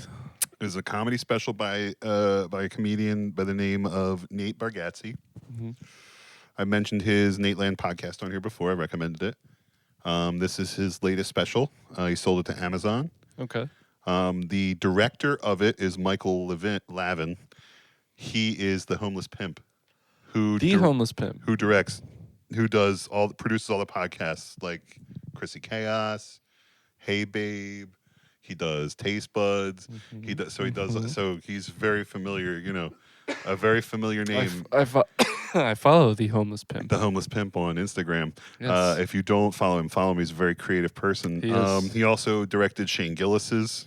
It is a comedy special by a comedian by the name of Nate Bargatze. Mhm. I mentioned his Nate Land podcast on here before. I recommended it. This is his latest special. He sold it to Amazon. Okay. The director of it is Michael Lavin. He is the homeless pimp who Homeless Pimp. who produces all the podcasts like Chrissy Chaos, Hey Babe. He does Taste Buds. So he's very familiar. A very familiar name. I follow the Homeless Pimp. The homeless pimp on Instagram. Yes. If you don't follow him. He's a very creative person. He is. He also directed Shane Gillis's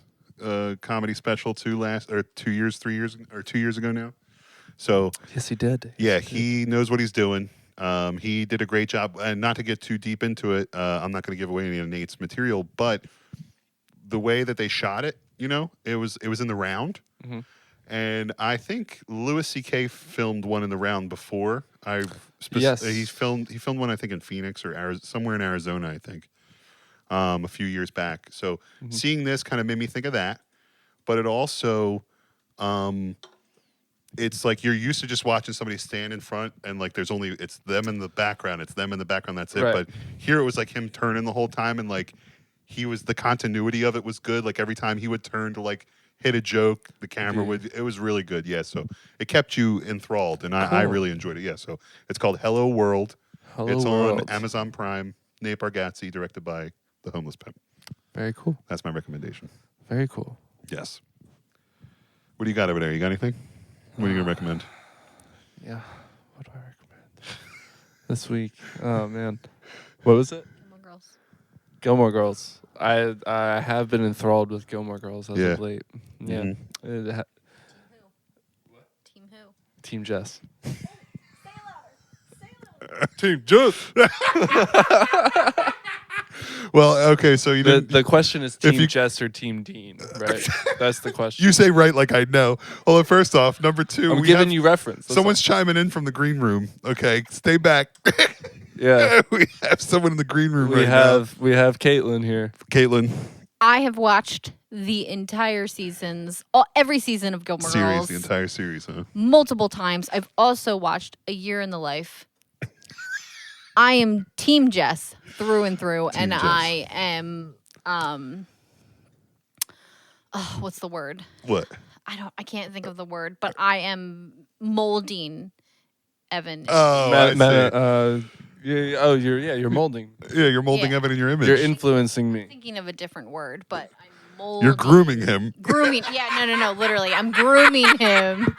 comedy special 2 years ago now. So Yes, he did. yeah, he knows what he's doing. He did a great job. And not to get too deep into it, I'm not going to give away any of Nate's material, but the way that they shot it, it was in the round. Mm-hmm. And I think Louis C.K. filmed one in the round before. Yes. He filmed one, I think, in Phoenix or somewhere in Arizona, I think, a few years back. So seeing this kind of made me think of that. But it also, it's like you're used to just watching somebody stand in front and like it's them in the background. It's them in the background. That's it. Right. But here it was like him turning the whole time, and like the continuity of it was good. Like every time he would turn to like hit a joke, the camera it was really good. Yeah. So it kept you enthralled, and I really enjoyed it. Yeah. So it's called Hello World. It's on Amazon Prime. Nate Bargatze, directed by the homeless pimp. Very cool. That's my recommendation. Very cool. Yes. What do you got over there? You got anything? What are you gonna recommend? Yeah. What do I recommend this week? Oh man, what was it? Gilmore Girls. Gilmore Girls. I have been enthralled with Gilmore Girls as of late. Yeah. Mhm. It Team who? Team Jess. Team Just. Well, okay, so you didn't. The question is Team you- Jess or Team Dean, right? That's the question. You say right like I know. Well, first off, number 2, I'm we giving have- you reference. That's someone's chiming in from the green room. Okay, stay back. all. Yeah. We have someone in the green room We right have Caitlin here. now. Caitlin, I have watched the entire every season of Gilmore series, Girls the entire series, huh? multiple times. I've also watched A Year in the Life. I am Team Jess through and through, and Jess. I am what's the word? What? I can't think of the word, but I am molding Evan. Oh, I see. You're molding. Yeah, you're molding Yeah. Evan in your image. You're influencing me. Thinking of a different word, but I'm molding. You're grooming him. Grooming. Yeah, no. Literally, I'm grooming him.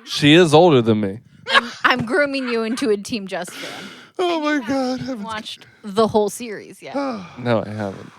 She is older than me. I'm grooming you into a Team Jess fan. Oh my God. I've watched the whole series. Yeah. No, I haven't.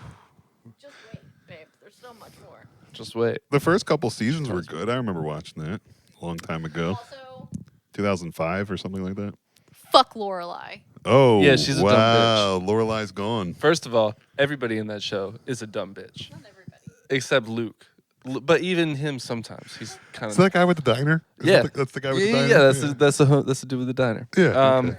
so much more. Just wait. The first couple seasons were good. I remember watching that a long time ago, Also, 2005 or something like that. fuck Lorelai. Oh, Yeah, she's a dumb wow. Lorelai's gone. First of all, everybody in that show is a dumb bitch, Not everybody. except Luke. But even him sometimes he's kind Is of that guy with the diner? Is yeah. that's the guy with yeah, the diner. yeah, that's the dude with the diner. Yeah, okay.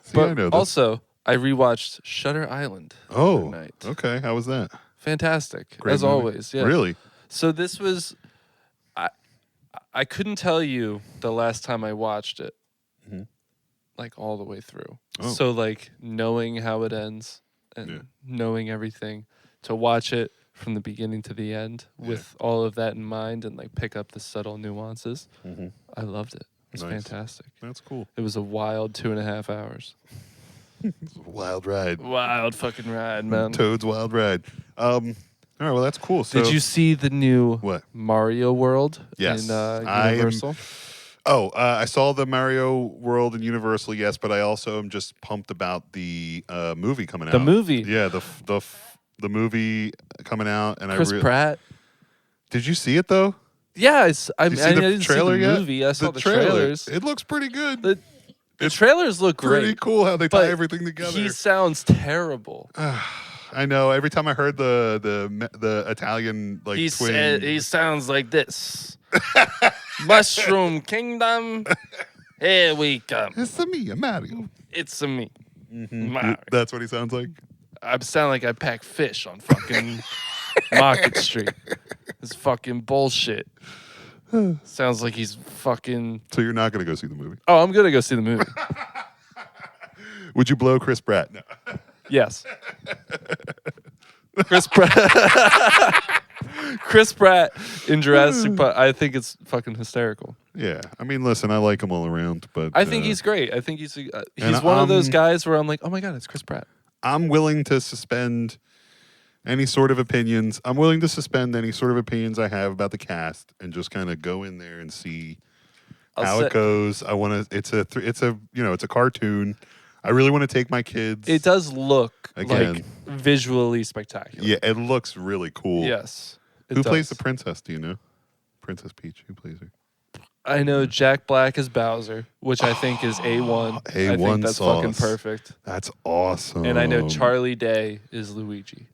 See, I But know this. also, I rewatched Shutter Island. the Oh, other night. okay. How was that? Fantastic, Great as movie. always. Yeah. Really? So this was, I couldn't tell you the last time I watched it, like all the way through. Oh. So like knowing how it ends and Yeah. knowing everything, to watch it from the beginning to the end with all of that in mind and like pick up the subtle nuances. I loved it. It was Nice. fantastic. That's cool. It was a wild 2.5 hours. It's a wild ride. Wild fucking ride, man. Toad's wild ride. All right, well, that's cool. So, Did you see the new What? Mario World Yes. in I am- Universal? I saw the Mario World in Universal, yes, but I also am just pumped about the movie coming out. The movie. Yeah, the movie coming out. And Chris Pratt. Did you see it, though? Yeah, I Did you mean, I see the didn't trailer see the yet? movie. I saw the trailer. trailers. It looks pretty good. The trailers look Pretty great. cool how they but tie everything together. He sounds terrible. I know. Every time I heard the Italian like twin, He sounds like this. Mushroom Kingdom. Here we come. it's a me, a Mario. It's a me. Mm-hmm. Mario. That's what he sounds like. I sound like I pack fish on fucking Market Street. This fucking bullshit. Sounds like he's fucking. So you're not gonna go see the movie? Oh, I'm gonna go see the movie. Would you blow Chris Pratt? No. Yes. Chris Pratt. Chris Pratt in Jurassic Park. I think it's fucking hysterical. Yeah, I mean, listen, I like him all around, but I think he's great. I think he's And one of those I'm- guys where I'm like, oh my god, it's Chris Pratt. I'm willing to suspend any sort of opinions. I'm willing to suspend any sort of opinions I have about the cast and just kind of go in there and see how it goes. I want to. It's a cartoon. I really want to take my kids. It does look Again. like visually spectacular. Yeah, it looks really cool. Yes. Who plays the princess? Do you know? Princess Peach. Who plays her? I know Jack Black is Bowser, which I think is A1. I think A1 that's fucking sauce. perfect. That's awesome. And I know Charlie Day is Luigi,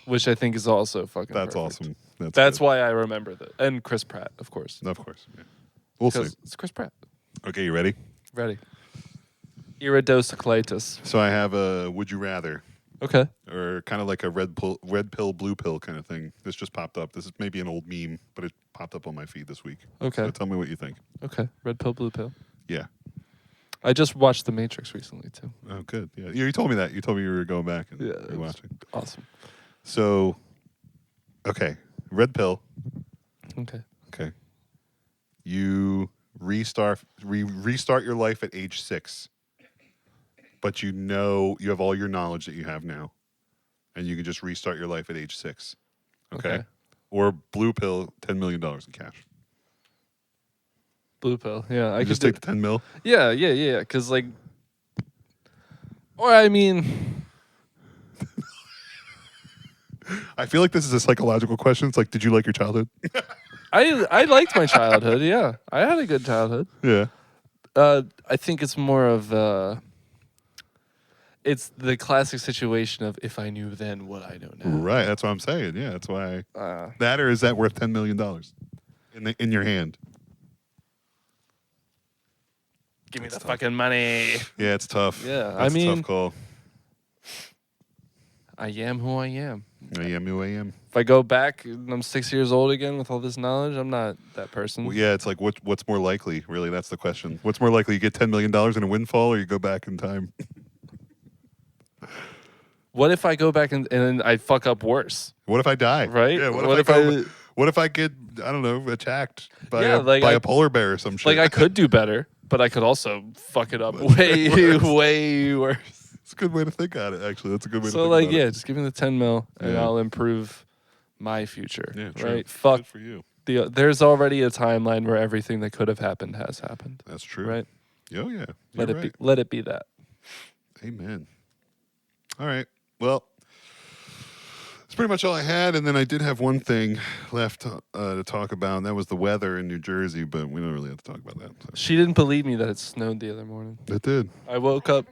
which I think is also fucking That's perfect. awesome. That's good. why I remember that. And Chris Pratt, of course. Of course. Yeah. We'll see. Because it's Chris Pratt. Okay, you ready? Ready. Iridocyclitis. So I have a would you rather, Okay. or kind of like a red pill, blue pill kind of thing. This just popped up. This is maybe an old meme, but it popped up on my feed this week. Okay. So tell me what you think. Okay. Red pill, blue pill. Yeah. I just watched The Matrix recently, too. Oh, good. Yeah. You told me that. You told me you were going back and Yeah, it was- rewatching. Awesome. So, okay, red pill. Okay. Okay. You restart your life at age 6, but you know you have all your knowledge that you have now, and you can just restart your life at age 6. Okay. Okay. Or blue pill, $10 million in cash. Blue pill. Yeah. I You could just do, take the 10 mil. Yeah. Because, like, or I mean, I feel like this is a psychological question. It's like, did you like your childhood? I liked my childhood. Yeah. I had a good childhood. Yeah. I think it's more of it's the classic situation of if I knew then what I know now. Right. That's what I'm saying. Yeah. That's why. Uh, That, or is that worth $10 million in your hand? give me the fucking money. Yeah, it's tough. Yeah, That's I mean- a tough call. I am who I am. I am who I am. If I go back and I'm 6 years old again with all this knowledge, I'm not that person. Well, yeah, it's like what's more likely? Really, that's the question. What's more likely? You get $10 million in a windfall, or you go back in time? What if I go back and I fuck up worse? What if I die? Right? Yeah. What if I get I don't know attacked by Yeah, like I- a polar bear or some shit? Like I could do better, but I could also fuck it up way, way worse. It's a good way to think on it. Actually, that's a good way to So think like, about yeah, it. just give me the 10 mil and Yeah. I'll improve my future. Yeah, true. Right? Fuck. Good for you. There's already a timeline where everything that could have happened has happened. That's true. Right? Oh yeah. Let You're it right. be. Let it be that. Amen. All right. Well, it's pretty much all I had, and then I did have one thing left to talk about, and that was the weather in New Jersey, but we don't really have to talk about that. So. She didn't believe me that it snowed the other morning. It did. I woke up.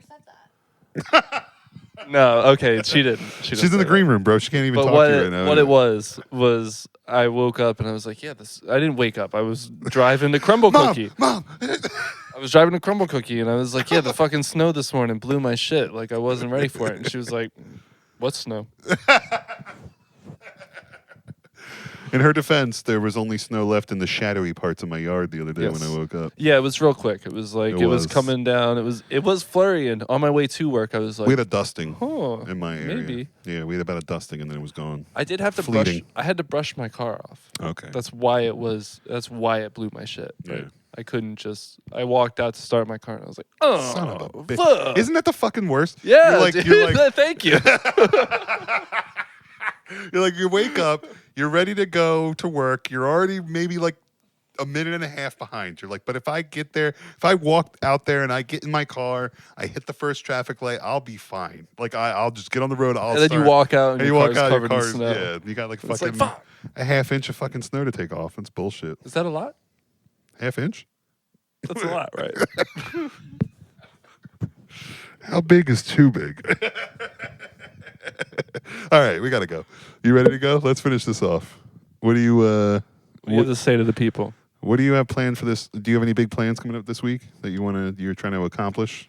No, okay, she didn't. She's in the green room, bro. She can't even But talk what to you it, right now. what it was I woke up and I was like, yeah, this. I didn't wake up. I was driving to Crumble Cookie. Mom! I was driving to Crumble Cookie and I was like, yeah, the fucking snow this morning blew my shit. Like I wasn't ready for it. And she was like, what snow? In her defense, there was only snow left in the shadowy parts of my yard the other day when I woke up. Yeah, it was real quick. It was like It it was was. coming down. It was flurrying. On my way to work, I was like, We had a dusting oh, in my area. maybe. Yeah, we had about a dusting and then it was gone. I did have to Fleeting. I had to brush my car off. Okay. That's why it blew my shit. Right? Yeah. I couldn't just. I walked out to start my car and I was like, oh, Son of a bitch. fuck. Isn't that the fucking worst? Yeah, You're like, thank you. you wake up, you're ready to go to work, you're already maybe like a minute and a half behind. You're like, but if I get there, if I walk out there and I get in my car, I hit the first traffic light, I'll be fine. Like I'll just get on the road. And then you walk out and your car's covered in snow. Yeah, you got like It's fucking like, fuck. a half inch of fucking snow to take off. It's bullshit. Is that a lot? Half inch? That's a lot, right? How big is too big? All right, we gotta go. You ready to go? Let's finish this off. What do you What do you have to say to the people? What do you have planned for this? Do you have any big plans coming up this week that you're trying to accomplish?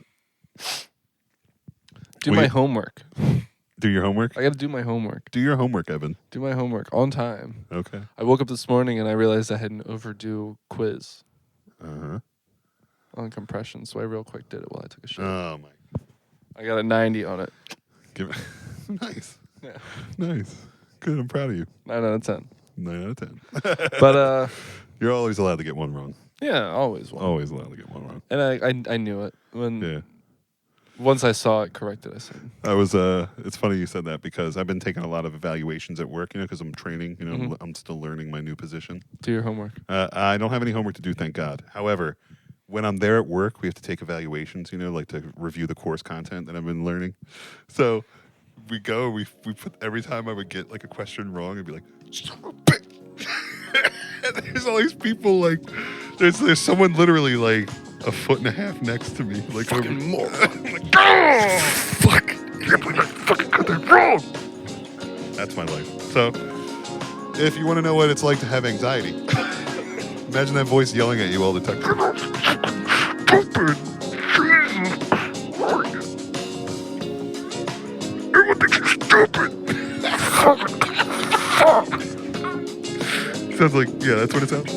Do Will my you- homework. Do your homework. I got to do my homework. Do your homework, Evan. Do my homework on time. Okay. I woke up this morning and I realized I had an overdue quiz Uh-huh. on compression, so I real quick did it while I took a shit. Oh my. I got a 90 on it. Nice. Yeah. Nice. Good. I'm proud of you. 9 out of 10. 9 out of 10. But You're always allowed to get one wrong. yeah, always one. Always allowed to get one wrong. And I knew it when Yeah. once I saw it corrected. I said, I was. It's funny you said that because I've been taking a lot of evaluations at work. Because I'm training. I'm still learning my new position. "Do your homework." I don't have any homework to do, thank God. However, when I'm there at work, we have to take evaluations. Like to review the course content that I've been learning. So we go. We put every time I would get like a question wrong, I'd be like, "Son of a bitch." And there's all these people like. There's someone literally like a foot and a half next to me, like fucking more. Like, oh, fuck! I can't believe I fucking got that wrong. That's my life. So, if you want to know what it's like to have anxiety, imagine that voice yelling at you all the time. Stupid! Jesus Christ! Everyone thinks you're stupid. Sounds like that's what it sounds.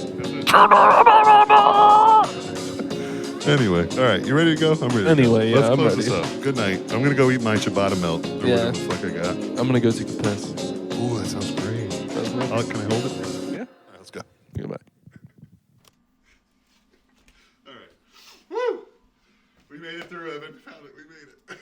Anyway, all right, you ready to go? I'm ready. Anyway, to go. yeah, Let's I'm close ready. this up. Good night. I'm gonna go eat my ciabatta melt. Or Yeah. whatever the fuck I got. I'm gonna go take a piss. Ooh, that sounds great. Can I hold it? Yeah. All right, let's go. Goodbye. All right. Woo! We made it through, Evan. Found it. We made it.